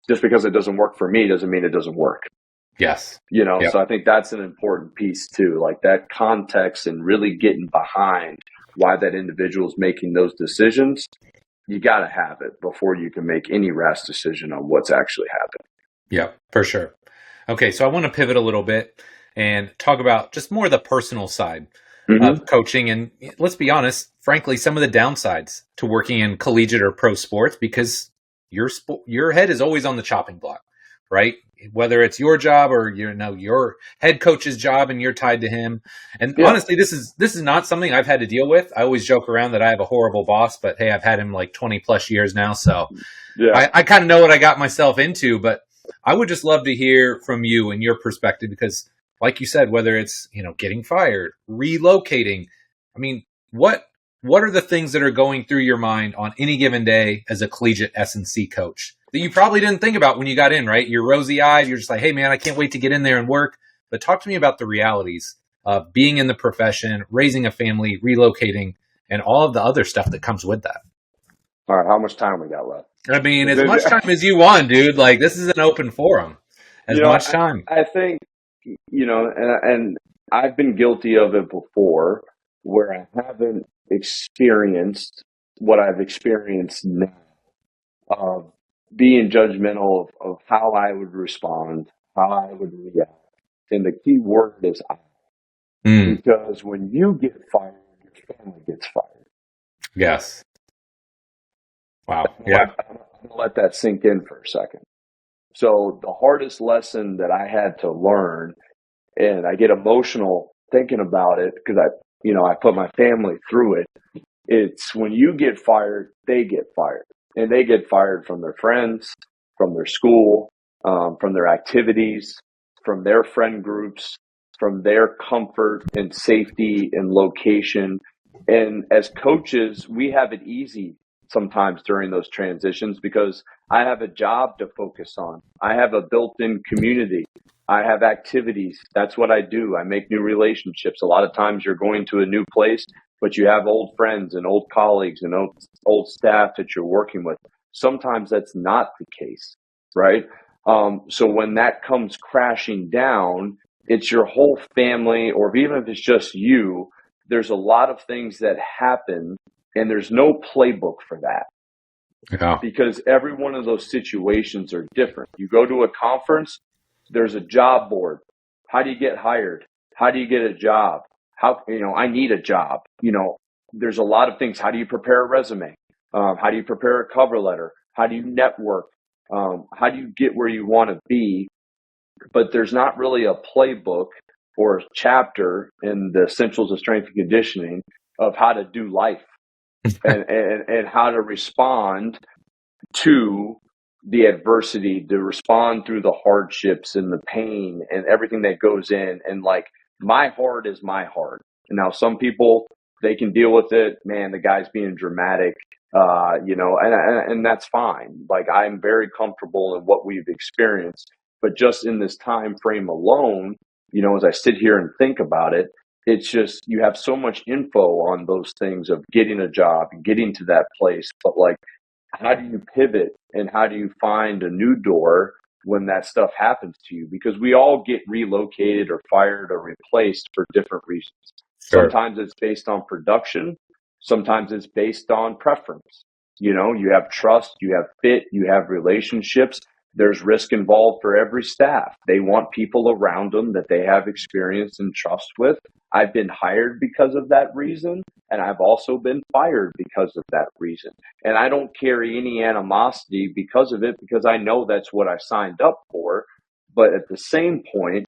Just because it doesn't work for me doesn't mean it doesn't work. You know, so I think that's an important piece too, like that context and really getting behind why that individual is making those decisions. You got to have it before you can make any rash decision on what's actually happening. Yeah, for sure. Okay, so I want to pivot a little bit and talk about just more the personal side Mm-hmm. of coaching. And let's be honest, frankly, some of the downsides to working in collegiate or pro sports, because your head is always on the chopping block, right? Whether it's your job or your head coach's job and you're tied to him. And Yeah. honestly, this is not something I've had to deal with. I always joke around that I have a horrible boss, but hey, I've had him like 20 plus years now, so Yeah. I kind of know what I got myself into. But I would just love to hear from you and your perspective, because like you said, whether it's, getting fired, relocating, I mean, what are the things that are going through your mind on any given day as a collegiate S&C coach that you probably didn't think about when you got in, right? You're rosy eyed. You're just like, hey man, I can't wait to get in there and work. But talk to me about the realities of being in the profession, raising a family, relocating, and all of the other stuff that comes with that. All right. How much time we got left? I mean, as much time as you want, dude. Like, this is an open forum. As much time. I think, and I've been guilty of it before, where I haven't experienced what I've experienced now, of being judgmental of how I would respond, how I would react. And the key word is I. Because when you get fired, your family gets fired. Yes. Wow. Yeah. I'm going to let that sink in for a second. So the hardest lesson that I had to learn, and I get emotional thinking about it because I put my family through it. It's when you get fired, they get fired, and they get fired from their friends, from their school, from their activities, from their friend groups, from their comfort and safety and location. And as coaches, we have it easy sometimes during those transitions because I have a job to focus on. I have a built-in community. I have activities. That's what I do. I make new relationships. A lot of times you're going to a new place, but you have old friends and old colleagues and old staff that you're working with. Sometimes that's not the case, right? So when that comes crashing down, it's your whole family, or even if it's just you, there's a lot of things that happen, and there's no playbook for that. Yeah. Because every one of those situations are different. You go to a conference, there's a job board. How do you get hired? How do you get a job? I need a job. There's a lot of things. How do you prepare a resume? How do you prepare a cover letter? How do you network? How do you get where you want to be? But there's not really a playbook or a chapter in the Essentials of Strength and Conditioning of how to do life and how to respond to the adversity, to respond through the hardships and the pain and everything that goes in. And like, my heart is my heart. And now some people, they can deal with it. Man, the guy's being dramatic, and that's fine. Like, I'm very comfortable in what we've experienced, but just in this time frame alone, as I sit here and think about it, it's just, you have so much info on those things of getting a job and getting to that place. But like, how do you pivot and how do you find a new door when that stuff happens to you? Because we all get relocated or fired or replaced for different reasons. Sure. Sometimes it's based on production. Sometimes it's based on preference. You have trust, you have fit, you have relationships. There's risk involved for every staff. They want people around them that they have experience and trust with. I've been hired because of that reason, and I've also been fired because of that reason. And I don't carry any animosity because of it, because I know that's what I signed up for. But at the same point,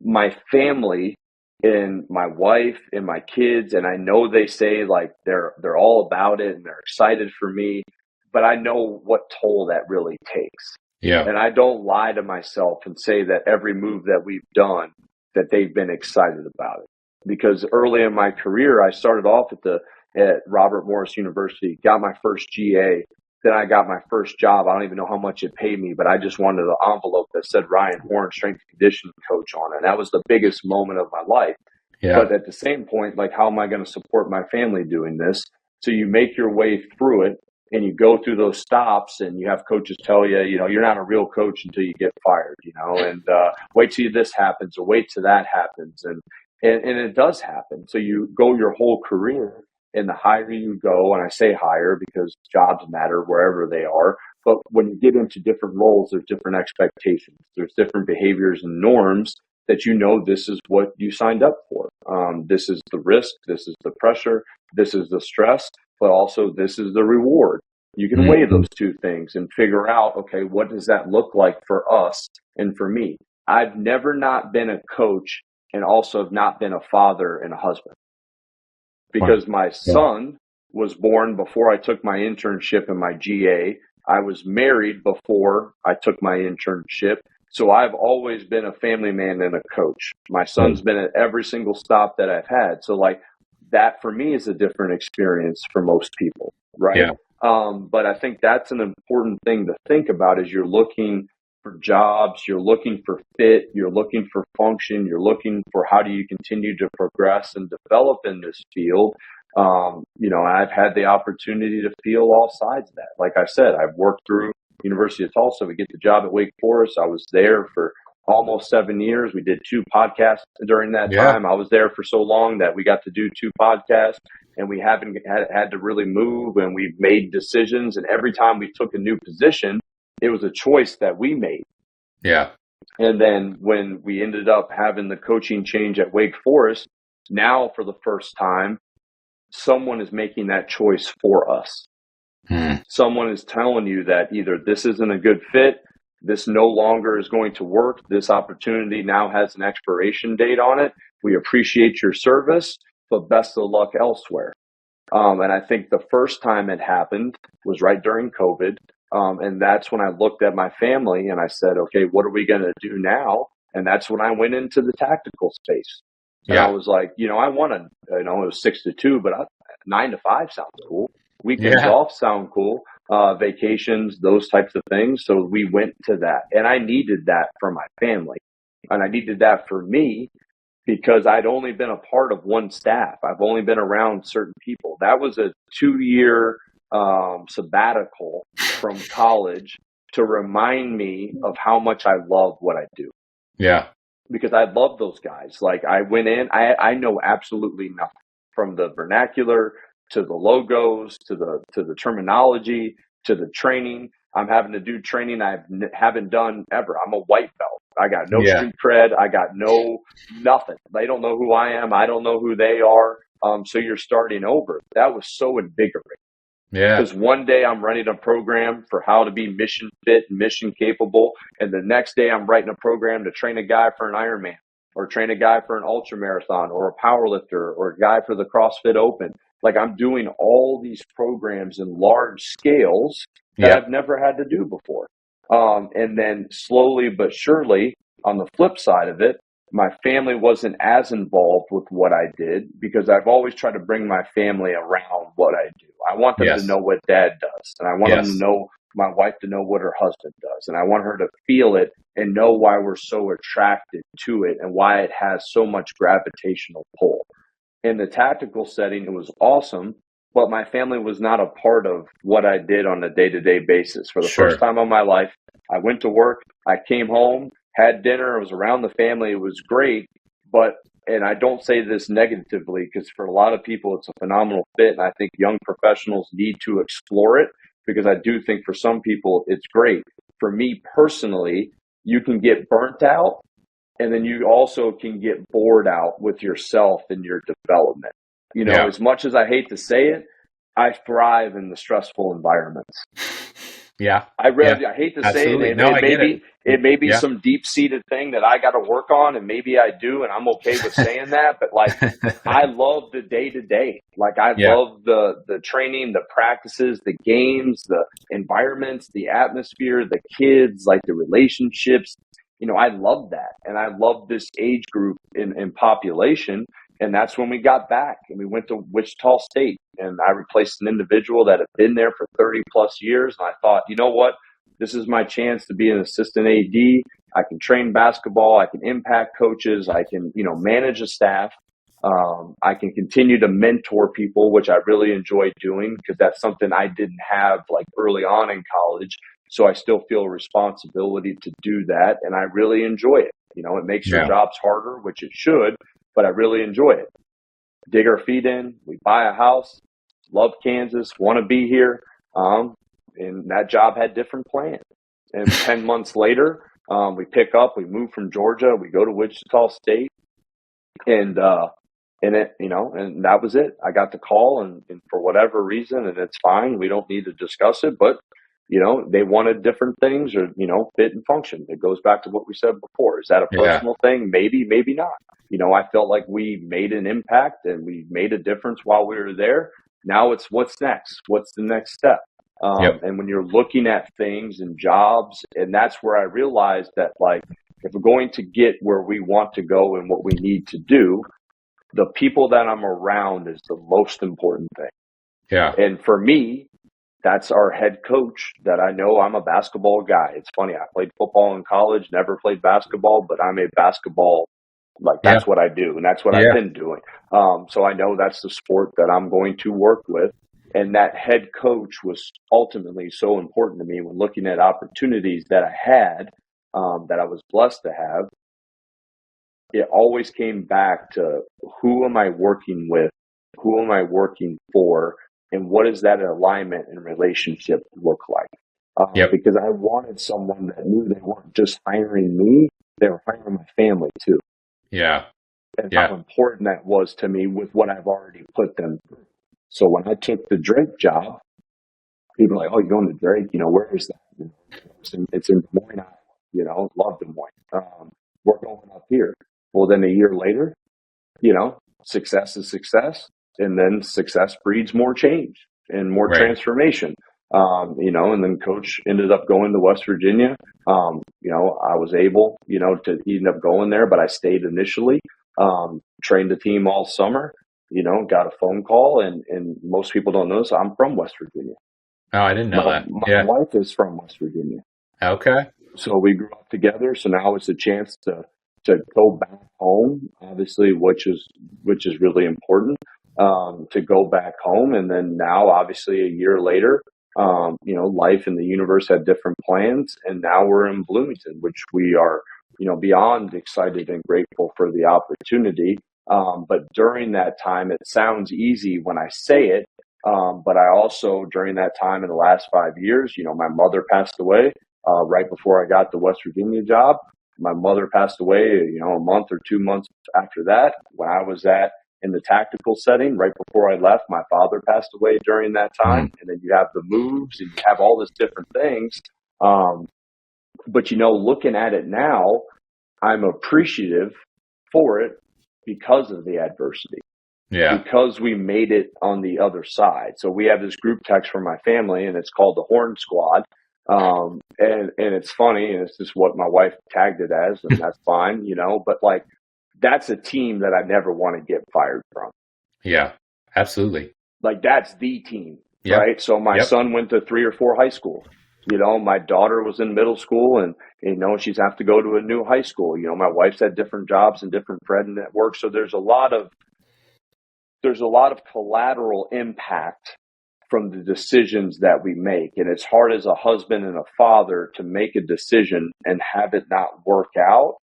my family and my wife and my kids, and I know they say like they're all about it and they're excited for me, but I know what toll that really takes. Yeah. And I don't lie to myself and say that every move that we've done, that they've been excited about it. Because early in my career, I started off at Robert Morris University, got my first GA. Then I got my first job. I don't even know how much it paid me, but I just wanted an envelope that said Ryan Horn, strength and conditioning coach on it. And that was the biggest moment of my life. Yeah. But at the same point, like, how am I going to support my family doing this? So you make your way through it and you go through those stops, and you have coaches tell you, you're not a real coach until you get fired, and wait till this happens or wait till that happens. And it does happen. So you go your whole career, and the higher you go, and I say higher because jobs matter wherever they are, but when you get into different roles, there's different expectations. There's different behaviors and norms that you know this is what you signed up for. This is the risk, this is the pressure, this is the stress, but also this is the reward. You can weigh those two things and figure out, okay, what does that look like for us and for me? I've never not been a coach and also have not been a father and a husband, because my son was born before I took my internship and my GA. I was married before I took my internship. So I've always been a family man and a coach. My son's been at every single stop that I've had. So like that for me is a different experience for most people, right? Yeah. But I think that's an important thing to think about as you're looking for jobs, you're looking for fit, you're looking for function, you're looking for how do you continue to progress and develop in this field. I've had the opportunity to feel all sides of that. Like I said, I've worked through University of Tulsa. We get the job at Wake Forest. I was there for almost 7 years. We did 2 podcasts during that time. I was there for so long that we got to do 2 podcasts, and we haven't had to really move, and we've made decisions. And every time we took a new position, it was a choice that we made. Yeah. And then when we ended up having the coaching change at Wake Forest, now for the first time, someone is making that choice for us. Someone is telling you that either this isn't a good fit, this no longer is going to work, this opportunity now has an expiration date on it. We appreciate your service, but best of luck elsewhere. And I think the first time it happened was right during COVID. And that's when I looked at my family and I said, okay, what are we going to do now? And that's when I went into the tactical space. And I was like, I want to, it was 6 to 2, but 9 to 5 sounds cool. Weekends off sound cool. Vacations, those types of things. So we went to that, and I needed that for my family, and I needed that for me because I'd only been a part of one staff. I've only been around certain people. That was a 2-year sabbatical from college to remind me of how much I love what I do. Yeah. Because I love those guys. Like I went in, I know absolutely nothing from the vernacular to the logos, to the terminology, to the training. I'm having to do training I haven't done ever. I'm a white belt. I got no street cred. I got nothing. They don't know who I am. I don't know who they are. So you're starting over. That was so invigorating. Yeah. Because one day I'm running a program for how to be mission fit, mission capable. And the next day I'm writing a program to train a guy for an Ironman, or train a guy for an ultra marathon, or a power lifter, or a guy for the CrossFit Open. Like I'm doing all these programs in large scales that I've never had to do before. And then slowly but surely, on the flip side of it, my family wasn't as involved with what I did because I've always tried to bring my family around what I do. I want them to know what dad does, and I want them to know, my wife to know what her husband does, and I want her to feel it and know why we're so attracted to it and why it has so much gravitational pull. In the tactical setting, it was awesome, but my family was not a part of what I did on a day-to-day basis. For the first time in my life, I went to work, I came home, had dinner, I was around the family, it was great, but, and I don't say this negatively because for a lot of people it's a phenomenal fit, and I think young professionals need to explore it because I do think for some people it's great. For me personally, you can get burnt out, and then you also can get bored out with yourself and your development. As much as I hate to say it, I thrive in the stressful environments. I hate to say it. It may be some deep-seated thing that I got to work on, and maybe I do, and I'm okay with saying that. But like, I love the day-to-day. Like, I love the training, the practices, the games, the environments, the atmosphere, the kids, like the relationships. I love that, and I love this age group in population. And that's when we got back and we went to Wichita State, and I replaced an individual that had been there for 30 plus years. And I thought, you know what? This is my chance to be an assistant AD. I can train basketball. I can impact coaches. I can, manage a staff. I can continue to mentor people, which I really enjoy doing because that's something I didn't have like early on in college. So I still feel a responsibility to do that. And I really enjoy it. It makes your jobs harder, which it should, but I really enjoy it. Dig our feet in. We buy a house. Love Kansas. Want to be here. And that job had different plans. And 10 months later, We pick up, we move from Georgia, we go to Wichita State, and and that was it. I got the call, and for whatever reason, and it's fine. We don't need to discuss it, but they wanted different things, or fit and function. It goes back to what we said before. Is that a Yeah. personal thing? Maybe, maybe not. I felt like we made an impact and we made a difference while we were there. Now it's what's next? What's the next step? Yep. And when you're looking at things and jobs, and that's where I realized that, like, if we're going to get where we want to go and what we need to do, the people that I'm around is the most important thing. Yeah. And for me, that's our head coach that I know. I'm a basketball guy. It's funny. I played football in college, never played basketball, but I'm a basketball, that's what I do. And that's what I've been doing. So I know that's the sport that I'm going to work with. And that head coach was ultimately so important to me when looking at opportunities that I had, that I was blessed to have. It always came back to, who am I working with? Who am I working for? And what does that alignment and relationship look like? Because I wanted someone that knew they weren't just hiring me, they were hiring my family too. Yeah. And how important that was to me with what I've already put them through. So when I took the Drake job, people were like, "Oh, you're going to Drake? Where is that?" It's in Des Moines, Iowa. Love Des Moines. We're going up here. Well, then a year later, success is success. And then success breeds more change and more transformation. And then coach ended up going to West Virginia. I was able, to end up going there, but I stayed initially, trained the team all summer, got a phone call, and most people don't know this. I'm from West Virginia. Oh, I didn't know that. My wife is from West Virginia. Okay. So we grew up together. So now it's a chance to go back home, obviously, which is really important, to go back home. And then now, obviously, a year later, life and the universe had different plans. And now we're in Bloomington, which we are, beyond excited and grateful for the opportunity. But during that time, it sounds easy when I say it. But I also, during that time in the last 5 years, my mother passed away right before I got the West Virginia job. My mother passed away, a month or 2 months after that. When I was in the tactical setting, right before I left, my father passed away during that time. Mm-hmm. And then you have the moves and you have all these different things. But, looking at it now, I'm appreciative for it because of the adversity. Yeah. Because we made it on the other side. So we have this group text from my family, and it's called the Horn Squad. And it's funny, and it's just what my wife tagged it as, and that's fine, but like, that's a team that I never want to get fired from. Yeah, absolutely. Like, that's the team, right? So my son went to 3 or 4 high schools. My daughter was in middle school, and, she's have to go to a new high school. My wife's had different jobs and different friend networks. So there's a lot of collateral impact from the decisions that we make. And it's hard as a husband and a father to make a decision and have it not work out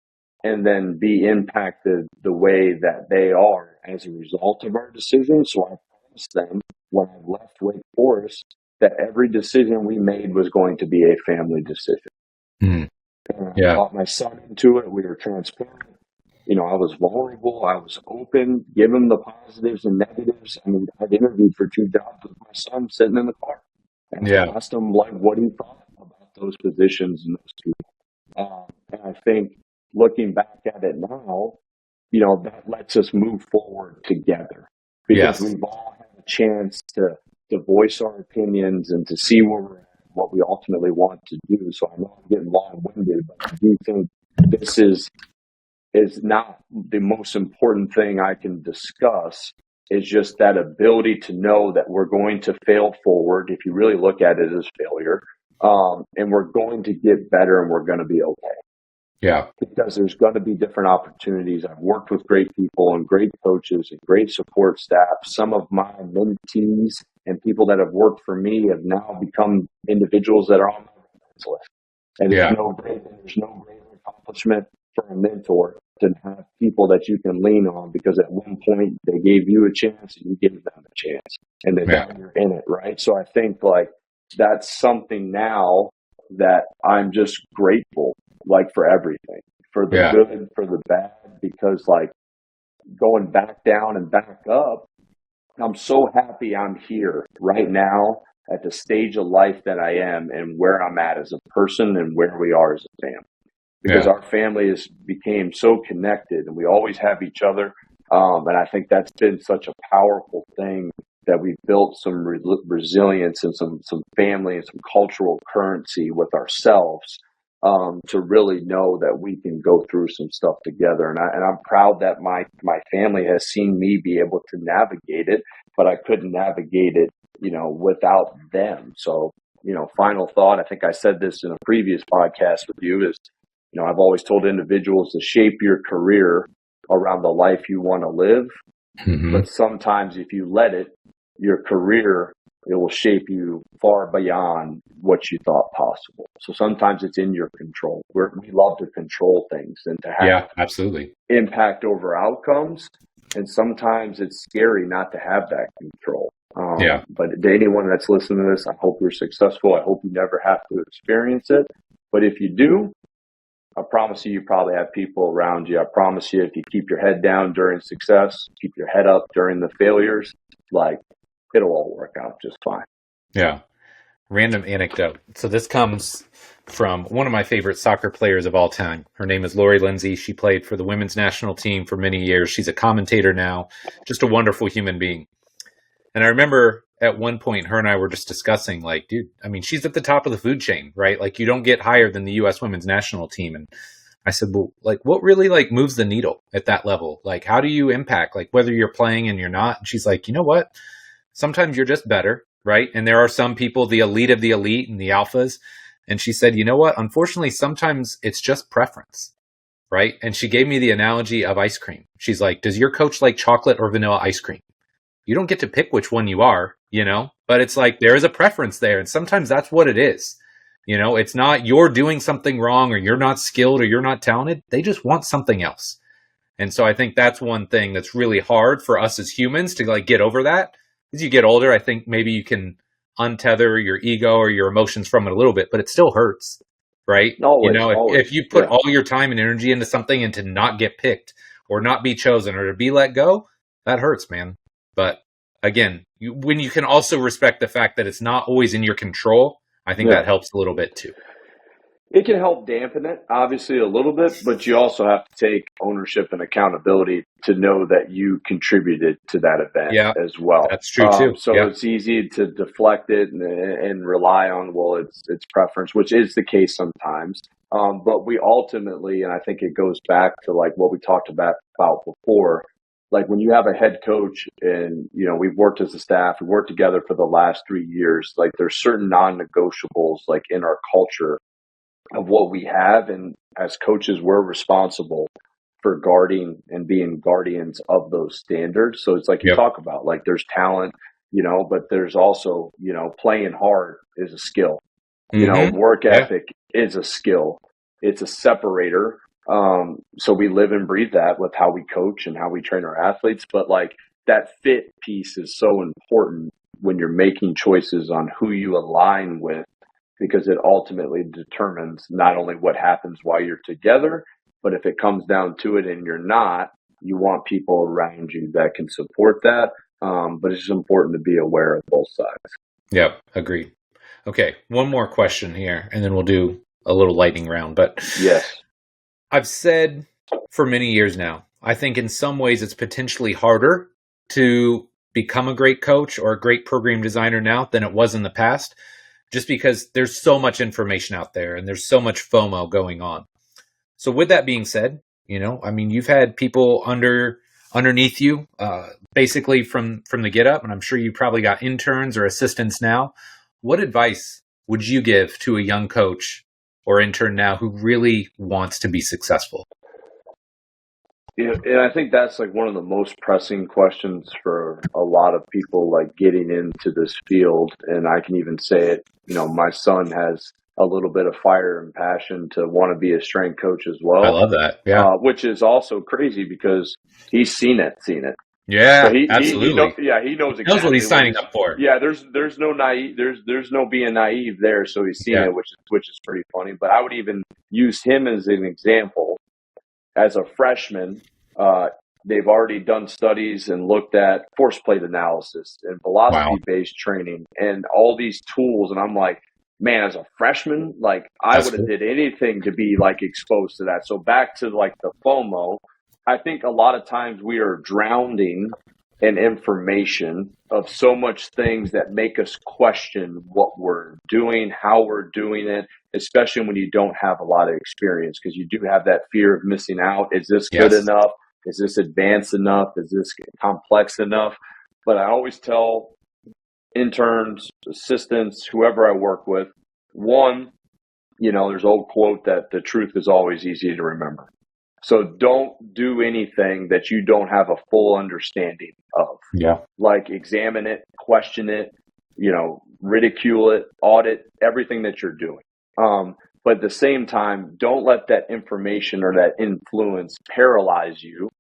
and then be impacted the way that they are as a result of our decision. So I promised them when I left Wake Forest that every decision we made was going to be a family decision. Mm. And I brought my son into it. We were transparent. I was vulnerable. I was open, give him the positives and negatives. I mean, I'd interviewed for 2 jobs with my son sitting in the car. And I asked him, what he thought about those positions and those people. And I think looking back at it now, that lets us move forward together. Because we've all had a chance to voice our opinions and to see where we're at, what we ultimately want to do. So I know I'm getting long-winded, but I do think this is not the most important thing I can discuss. Is just that ability to know that we're going to fail forward, if you really look at it as failure, and we're going to get better and we're going to be okay. Yeah. Because there's going to be different opportunities. I've worked with great people and great coaches and great support staff. Some of my mentees and people that have worked for me have now become individuals that are on my reference list. And there's no greater accomplishment for a mentor to have people that you can lean on, because at one point they gave you a chance and you gave them a chance, and then now you're in it, right? So I think like that's something now that I'm just grateful like for everything, for the Yeah. good, for the bad, because like going back down and back up, I'm so happy I'm here right now at the stage of life that I am and where I'm at as a person and where we are as a family. Because Yeah. our family has became so connected and we always have each other. And I think that's been such a powerful thing that we've built some resilience and some family and some cultural currency with ourselves to really know that we can go through some stuff together. And I'm proud that my family has seen me be able to navigate it, but I couldn't navigate it, without them. So, final thought, I think I said this in a previous podcast with you is, I've always told individuals to shape your career around the life you want to live. Mm-hmm. But sometimes if you let it, your career, it will shape you far beyond what you thought possible. So sometimes it's in your control. We love to control things and to have absolutely impact over outcomes. And sometimes it's scary not to have that control. But to anyone that's listening to this, I hope you're successful. I hope you never have to experience it. But if you do, I promise you probably have people around you. I promise you, if you keep your head down during success, keep your head up during the failures, like it'll all work out just fine. Yeah. Random anecdote. So this comes from one of my favorite soccer players of all time. Her name is Lori Lindsay. She played for the women's national team for many years. She's a commentator now, just a wonderful human being. And I remember at one point, her and I were just discussing, like, dude, I mean, she's at the top of the food chain, right? Like, you don't get higher than the U.S. women's national team. And I said, well, like, what really, like, moves the needle at that level? Like, how do you impact, like, whether you're playing and you're not? And she's like, you know what? Sometimes you're just better, right? And there are some people, the elite of the elite and the alphas. And she said, you know what? Unfortunately, sometimes it's just preference, right? And she gave me the analogy of ice cream. She's like, does your coach like chocolate or vanilla ice cream? You don't get to pick which one you are, but it's like there is a preference there. And sometimes that's what it is. It's not you're doing something wrong or you're not skilled or you're not talented. They just want something else. And so I think that's one thing that's really hard for us as humans to like get over that. As you get older, I think maybe you can untether your ego or your emotions from it a little bit, but it still hurts, right? Always, if you put all your time and energy into something and to not get picked or not be chosen or to be let go, that hurts, man. But again, when you can also respect the fact that it's not always in your control, I think that helps a little bit too. It can help dampen it, obviously, a little bit, but you also have to take ownership and accountability to know that you contributed to that event as well. That's true too. So it's easy to deflect it and rely on, well, it's preference, which is the case sometimes. But we ultimately, and I think it goes back to like what we talked about before, like when you have a head coach and, we've worked as a staff, we worked together for the last 3 years, like there's certain non-negotiables like in our culture of what we have. And as coaches, we're responsible for guarding and being guardians of those standards. So it's like you talk about, like there's talent, but there's also, playing hard is a skill, work ethic is a skill. It's a separator. So we live and breathe that with how we coach and how we train our athletes. But like that fit piece is so important when you're making choices on who you align with, because it ultimately determines not only what happens while you're together, but if it comes down to it and you're not, you want people around you that can support that. But it's just important to be aware of both sides. Yep, agreed. Okay, one more question here, and then we'll do a little lightning round. But yes, I've said for many years now, I think in some ways it's potentially harder to become a great coach or a great program designer now than it was in the past, just because there's so much information out there and there's so much FOMO going on. So with that being said, you've had people underneath you, basically from the get up, and I'm sure you probably got interns or assistants now. What advice would you give to a young coach or intern now who really wants to be successful? Yeah, and I think that's like one of the most pressing questions for a lot of people, like getting into this field. And I can even say it, my son has a little bit of fire and passion to want to be a strength coach as well. I love that. Yeah. Which is also crazy because he's seen it. Yeah, So absolutely. he knows Knows what exactly he's signing up for. yeah. There's no naive, there's no being naive there. So he's seen Yeah. it, which is pretty funny. But I would even use him as an example. As a freshman, they've already done studies and looked at force plate analysis and Wow. velocity based training and all these tools. And I'm like, man, as a freshman, like I That's would have cool. did anything to be like exposed to that. So back to like the FOMO, I think a lot of times we are drowning in information of so much things that make us question what we're doing, how we're doing it, especially when you don't have a lot of experience, because you do have that fear of missing out. Is this good Yes. enough? Is this advanced enough? Is this complex enough? But I always tell interns, assistants, whoever I work with, one, there's an old quote that the truth is always easy to remember. So don't do anything that you don't have a full understanding of. Yeah. Like examine it, question it, ridicule it, audit everything that you're doing. But at the same time, don't let that information or that influence paralyze you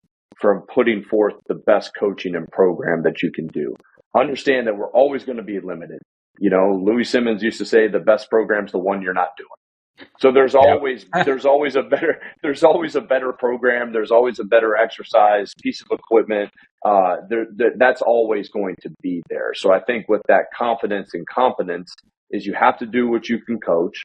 from putting forth the best coaching and program that you can do. Understand that we're always going to be limited. Louis Simmons used to say the best program's the one you're not doing. So there's always Yep. a better program. There's always a better exercise piece of equipment. That's always going to be there. So I think with that confidence and competence is you have to do what you can coach.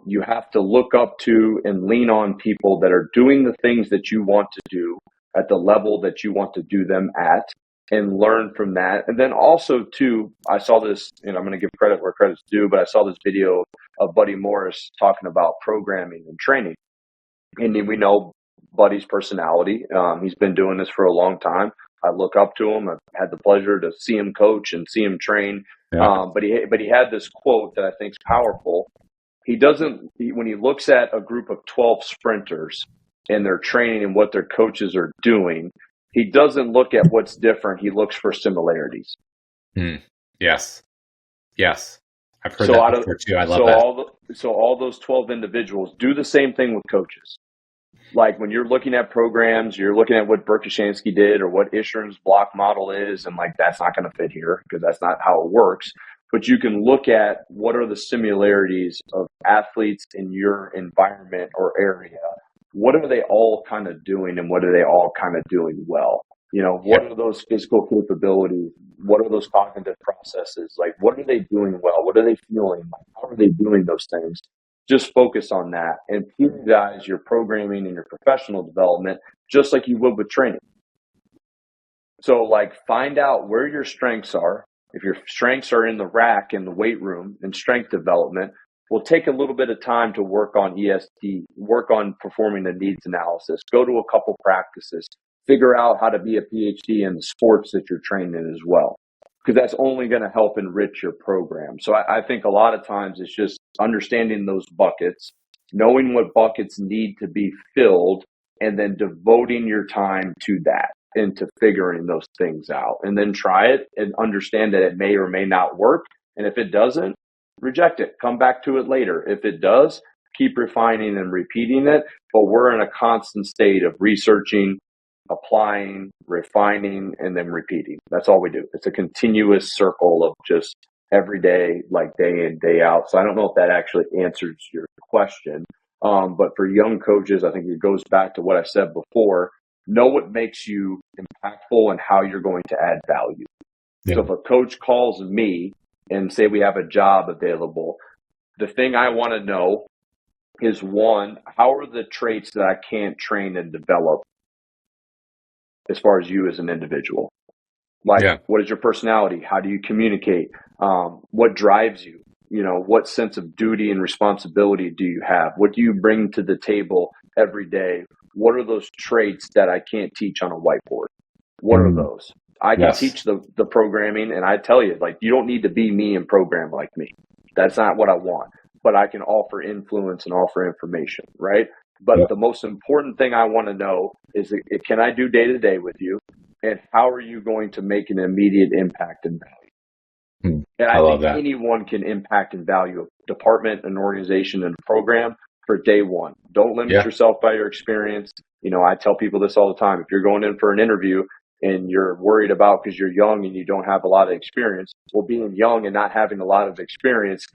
You have to look up to and lean on people that are doing the things that you want to do at the level that you want to do them at, and learn from that. And then also too, I saw this, and I'm going to give credit where credit's due, but I saw this video of Buddy Morris talking about programming and training. And we know Buddy's personality. He's been doing this for a long time. I look up to him. I've had the pleasure to see him coach and see him train. Yeah. But he had this quote that I think is powerful. When he looks at a group of 12 sprinters and their training and what their coaches are doing, he doesn't look at what's different. He looks for similarities. Yes. I've heard that before too. I love that. So all those 12 individuals do the same thing with coaches. Like when you're looking at programs, you're looking at what Berkoshansky did or what Isher's block model is, and like that's not going to fit here because that's not how it works. But you can look at what are the similarities of athletes in your environment or area. What are they all kind of doing, and what are they all kind of doing well? What are those physical capabilities? What are those cognitive processes? Like, what are they doing well? What are they feeling like? How are they doing those things? Just focus on that and periodize your programming and your professional development just like you would with training. So like find out where your strengths are. If your strengths are in the rack, in the weight room, and strength development, we'll take a little bit of time to work on EST, work on performing the needs analysis, go to a couple practices, figure out how to be a PhD in the sports that you're trained in as well. Because that's only going to help enrich your program. So I think a lot of times it's just understanding those buckets, knowing what buckets need to be filled, and then devoting your time to that and to figuring those things out. And then try it and understand that it may or may not work. And if it doesn't, reject it. Come back to it later. If it does, keep refining and repeating it. But we're in a constant state of researching, applying, refining, and then repeating. That's all we do. It's a continuous circle of just every day, like day in, day out. So I don't know if that actually answers your question. But for young coaches, I think it goes back to what I said before. Know what makes you impactful and how you're going to add value. Yeah. So if a coach calls me and say we have a job available, the thing I want to know is, one, how are the traits that I can't train and develop as far as you as an individual? Like, What is your personality? How do you communicate? What drives you? What sense of duty and responsibility do you have? What do you bring to the table every day? What are those traits that I can't teach on a whiteboard? What are those? I can teach the programming, and I tell you, like, you don't need to be me and program like me. That's not what I want. But I can offer influence and offer information, right? But the most important thing I want to know is, can I do day-to-day with you? And how are you going to make an immediate impact and value? And I think anyone can impact and value a department, an organization, and a program for day one. Don't limit yourself by your experience. I tell people this all the time. If you're going in for an interview and you're worried about because you're young and you don't have a lot of experience. Well, being young and not having a lot of experience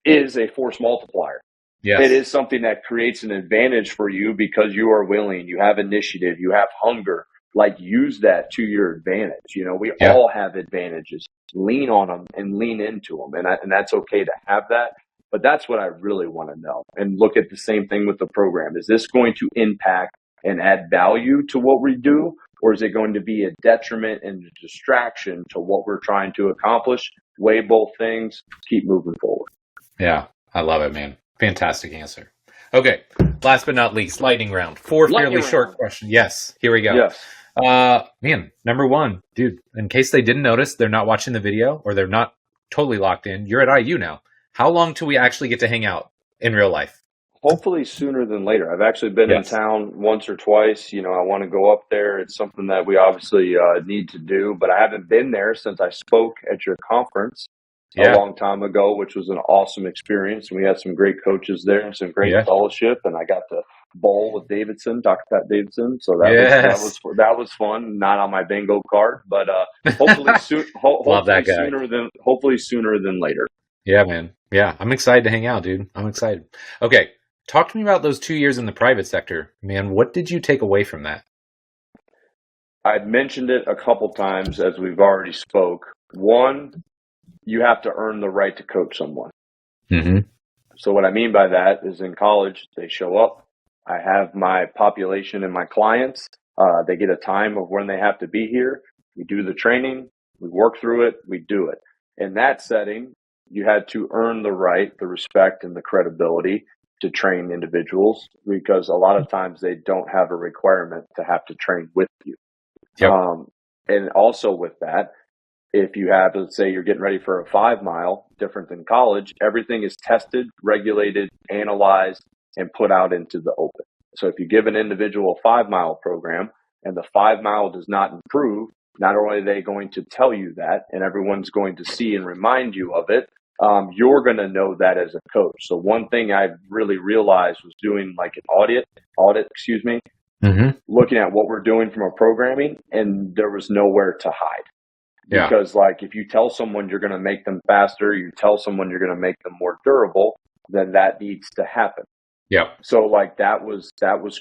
is a force multiplier. Yes. It is something that creates an advantage for you because you are willing, you have initiative, you have hunger. Like, use that to your advantage. We all have advantages. Lean on them and lean into them. And that's okay to have that. But that's what I really want to know. And look at the same thing with the program. Is this going to impact and add value to what we do? Or is it going to be a detriment and a distraction to what we're trying to accomplish? Weigh both things. Keep moving forward. Yeah, I love it, man. Fantastic answer. Okay, last but not least, lightning round. Four fairly short questions. Yes, here we go. Yes. Man, number one, dude, in case they didn't notice, they're not watching the video or they're not totally locked in. You're at IU now. How long till we actually get to hang out in real life? Hopefully sooner than later. I've actually been in town once or twice. I want to go up there. It's something that we obviously need to do, but I haven't been there since I spoke at your conference a long time ago, which was an awesome experience. And we had some great coaches there and some great fellowship. And I got to bowl with Davidson, Dr. Pat Davidson. So that was fun. Not on my bingo card, but hopefully sooner than later. Yeah, man. Yeah, I'm excited to hang out, dude. I'm excited. Okay, talk to me about those 2 years in the private sector. Man, what did you take away from that? I've mentioned it a couple times as we've already spoke. One, you have to earn the right to coach someone. Mm-hmm. So what I mean by that is in college, they show up. I have my population and my clients. They get a time of when they have to be here. We do the training. We work through it. We do it. In that setting, you had to earn the right, the respect, and the credibility to train individuals because a lot of times they don't have a requirement to have to train with you. Yep. And also with that, if you have, let's say you're getting ready for a 5 mile, different than college, everything is tested, regulated, analyzed, and put out into the open. So if you give an individual a 5 mile program and the 5 mile does not improve, not only are they going to tell you that, and everyone's going to see and remind you of it, you're going to know that as a coach. So one thing I really realized was doing like an audit, looking at what we're doing from a programming, and there was nowhere to hide. Yeah. Because like if you tell someone you're going to make them faster, you tell someone you're going to make them more durable, then that needs to happen. Yeah. So like that was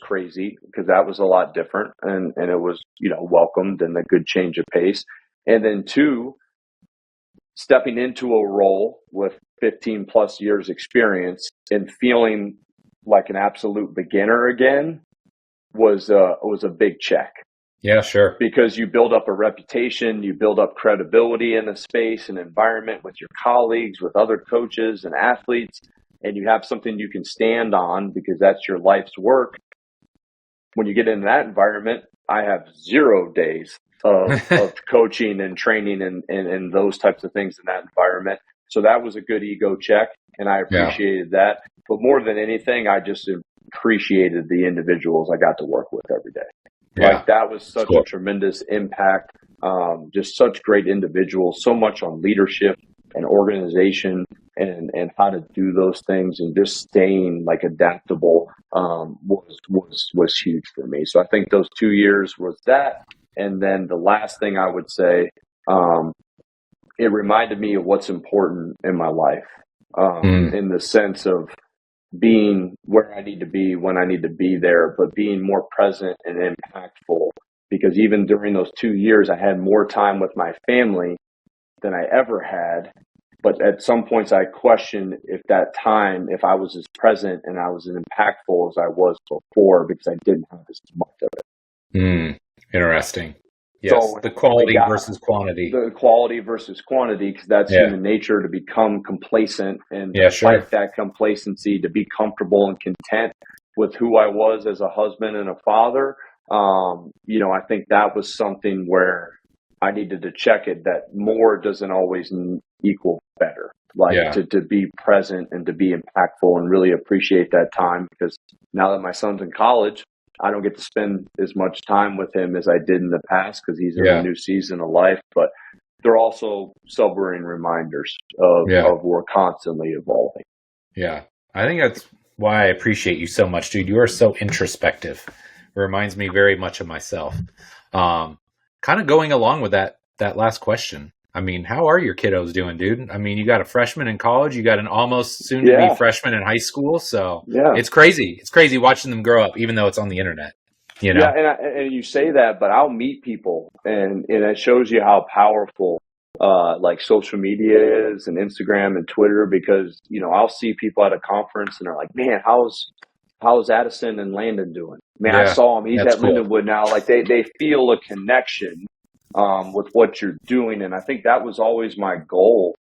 crazy because that was a lot different and it was, welcomed and a good change of pace. And then 2, stepping into a role with 15 plus years experience and feeling like an absolute beginner again was a big check. Yeah, sure. Because you build up a reputation, you build up credibility in a space and environment with your colleagues, with other coaches and athletes, and you have something you can stand on because that's your life's work. When you get into that environment, I have 0 days of coaching and training and those types of things in that environment. So that was a good ego check, and I appreciated that. But more than anything, I just appreciated the individuals I got to work with every day. Yeah. Like that was such a tremendous impact. Just such great individuals, so much on leadership and organization and how to do those things and just staying like adaptable was huge for me. So I think those 2 years was that. And then the last thing I would say, it reminded me of what's important in my life, in the sense of being where I need to be when I need to be there, but being more present and impactful. Because even during those 2 years, I had more time with my family than I ever had. But at some points, I questioned if I was as present and I was as impactful as I was before because I didn't have as much of it. Interesting. Yes, so the quality versus quantity. The quality versus quantity, because that's human nature, to become complacent and fight that complacency, to be comfortable and content with who I was as a husband and a father. I think that was something where I needed to check it, that more doesn't always equal better. To be present and to be impactful and really appreciate that time, because now that my son's in college, I don't get to spend as much time with him as I did in the past because he's in a new season of life. But they're also sobering reminders of we're constantly evolving. Yeah, I think that's why I appreciate you so much, dude. You are so introspective. It reminds me very much of myself. kind of going along with that last question. I mean, how are your kiddos doing, dude? I mean, you got a freshman in college, you got an almost soon to be freshman in high school. So it's crazy. It's crazy watching them grow up, even though it's on the internet, you know? Yeah. And you say that, but I'll meet people and it shows you how powerful, like social media is and Instagram and Twitter, because, you know, I'll see people at a conference and they're like, man, how's Addison and Landon doing? Man, I saw him. He's at Lindenwood now. Like they feel a connection with what you're doing. And I think that was always my goal.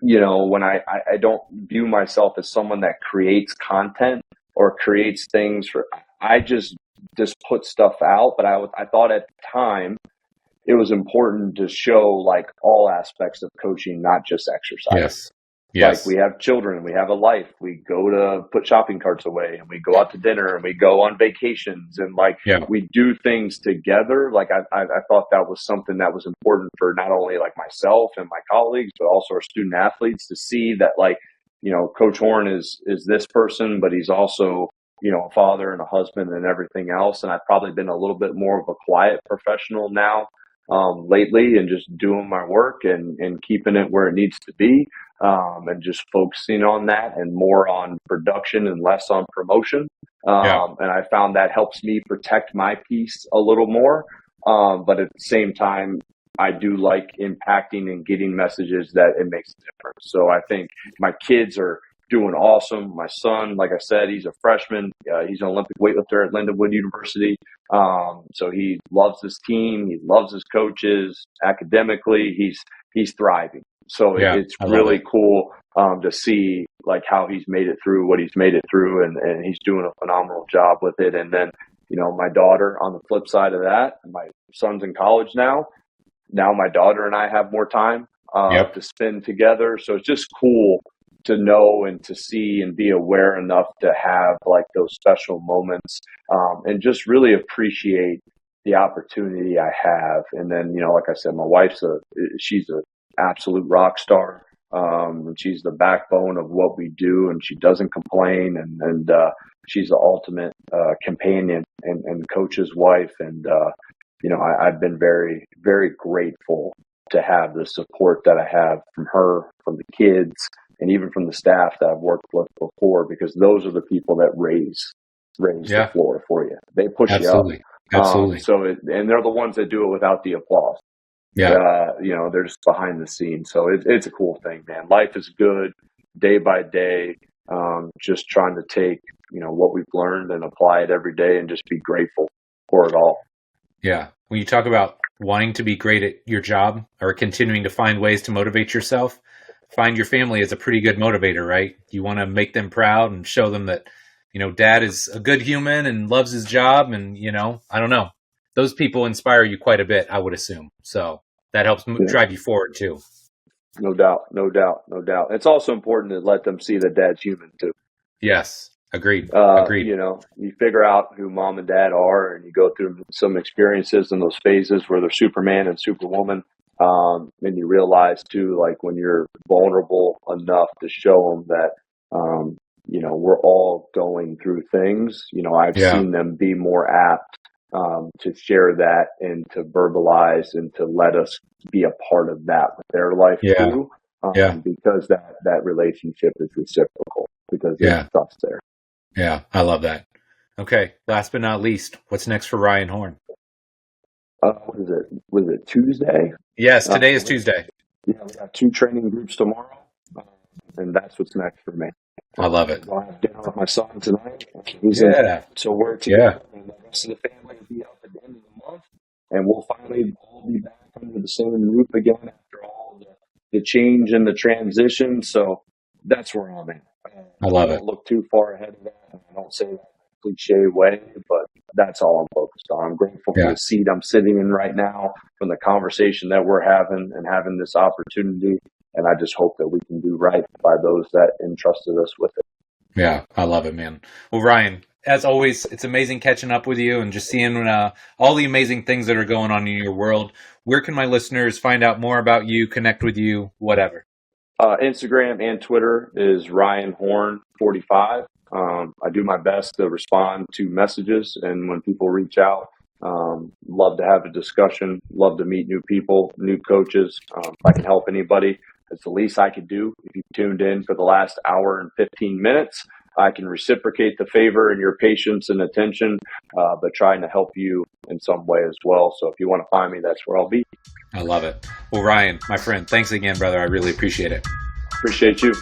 You know, when I don't view myself as someone that creates content or creates things I just put stuff out. But I thought at the time it was important to show like all aspects of coaching, not just exercise. Like we have children, we have a life, we go to put shopping carts away and we go out to dinner and we go on vacations and we do things together. Like I thought that was something that was important for not only like myself and my colleagues, but also our student athletes to see that, like, you know, Coach Horn is this person, but he's also, you know, a father and a husband and everything else. And I've probably been a little bit more of a quiet professional now lately, and just doing my work and keeping it where it needs to be. And just focusing on that and more on production and less on promotion. And I found that helps me protect my piece a little more. But at the same time, I do like impacting and getting messages that it makes a difference. So I think my kids are doing awesome. My son, like I said, he's a freshman. He's an Olympic weightlifter at Lindenwood University. So he loves his team. He loves his coaches. Academically, he's thriving. So it's really cool to see like how he's made it through what he's made it through, and he's doing a phenomenal job with it. And then, you know, my daughter on the flip side of that, my son's in college now. Now my daughter and I have more time to spend together. So it's just cool to know and to see and be aware enough to have like those special moments and just really appreciate the opportunity I have. And then, you know, like I said, my wife's she's an absolute rock star. She's the backbone of what we do, and she doesn't complain. And she's the ultimate companion and coach's wife. And, you know, I've been very, very grateful to have the support that I have from her, from the kids, and even from the staff that I've worked with before, because those are the people that raise the floor for you. They push you up. Absolutely. And they're the ones that do it without the applause. You know, they're just behind the scenes. So it's a cool thing, man. Life is good day by day. Just trying to take, you know, what we've learned and apply it every day and just be grateful for it all. Yeah. When you talk about wanting to be great at your job or continuing to find ways to motivate yourself, find your family is a pretty good motivator, right? You want to make them proud and show them that, you know, dad is a good human and loves his job. And, you know, I don't know. Those people inspire you quite a bit, I would assume. So that helps drive you forward too. No doubt. It's also important to let them see that dad's human too. Yes. Agreed. You know, you figure out who mom and dad are, and you go through some experiences in those phases where they're Superman and Superwoman. And you realize too, like when you're vulnerable enough to show them that, you know, we're all going through things. You know, I've seen them be more apt to share that and to verbalize and to let us be a part of that with their life too. Because that relationship is reciprocal, because there's trust there. Yeah, I love that. Okay, last but not least, what's next for Ryan Horn? What is it? Was it Tuesday? Yes, today is Tuesday. Yeah, we got 2 training groups tomorrow, and that's what's next for me. I love it. I'll have dinner with my son tonight. So we're together, and the rest of the family will be up at the end of the month, and we'll finally all be back under the same roof again after all the change and the transition. So that's where I'm at. I love it. Don't look too far ahead of that. I don't say that in a cliche way, but that's all I'm focused on. I'm grateful for the seat I'm sitting in right now, from the conversation that we're having and having this opportunity. And I just hope that we can do right by those that entrusted us with it. Yeah, I love it, man. Well, Ryan, as always, it's amazing catching up with you and just seeing all the amazing things that are going on in your world. Where can my listeners find out more about you, connect with you, whatever? Instagram and Twitter is Ryan Horn 45. I do my best to respond to messages, and when people reach out, Love to have a discussion. Love to meet new people, new coaches. If I can help anybody, it's the least I could do. If you tuned in for the last hour and 15 minutes, I can reciprocate the favor and your patience and attention, but trying to help you in some way as well. So if you want to find me, that's where I'll be. I love it. Well, Ryan, my friend, thanks again, brother. I really appreciate it. Appreciate you.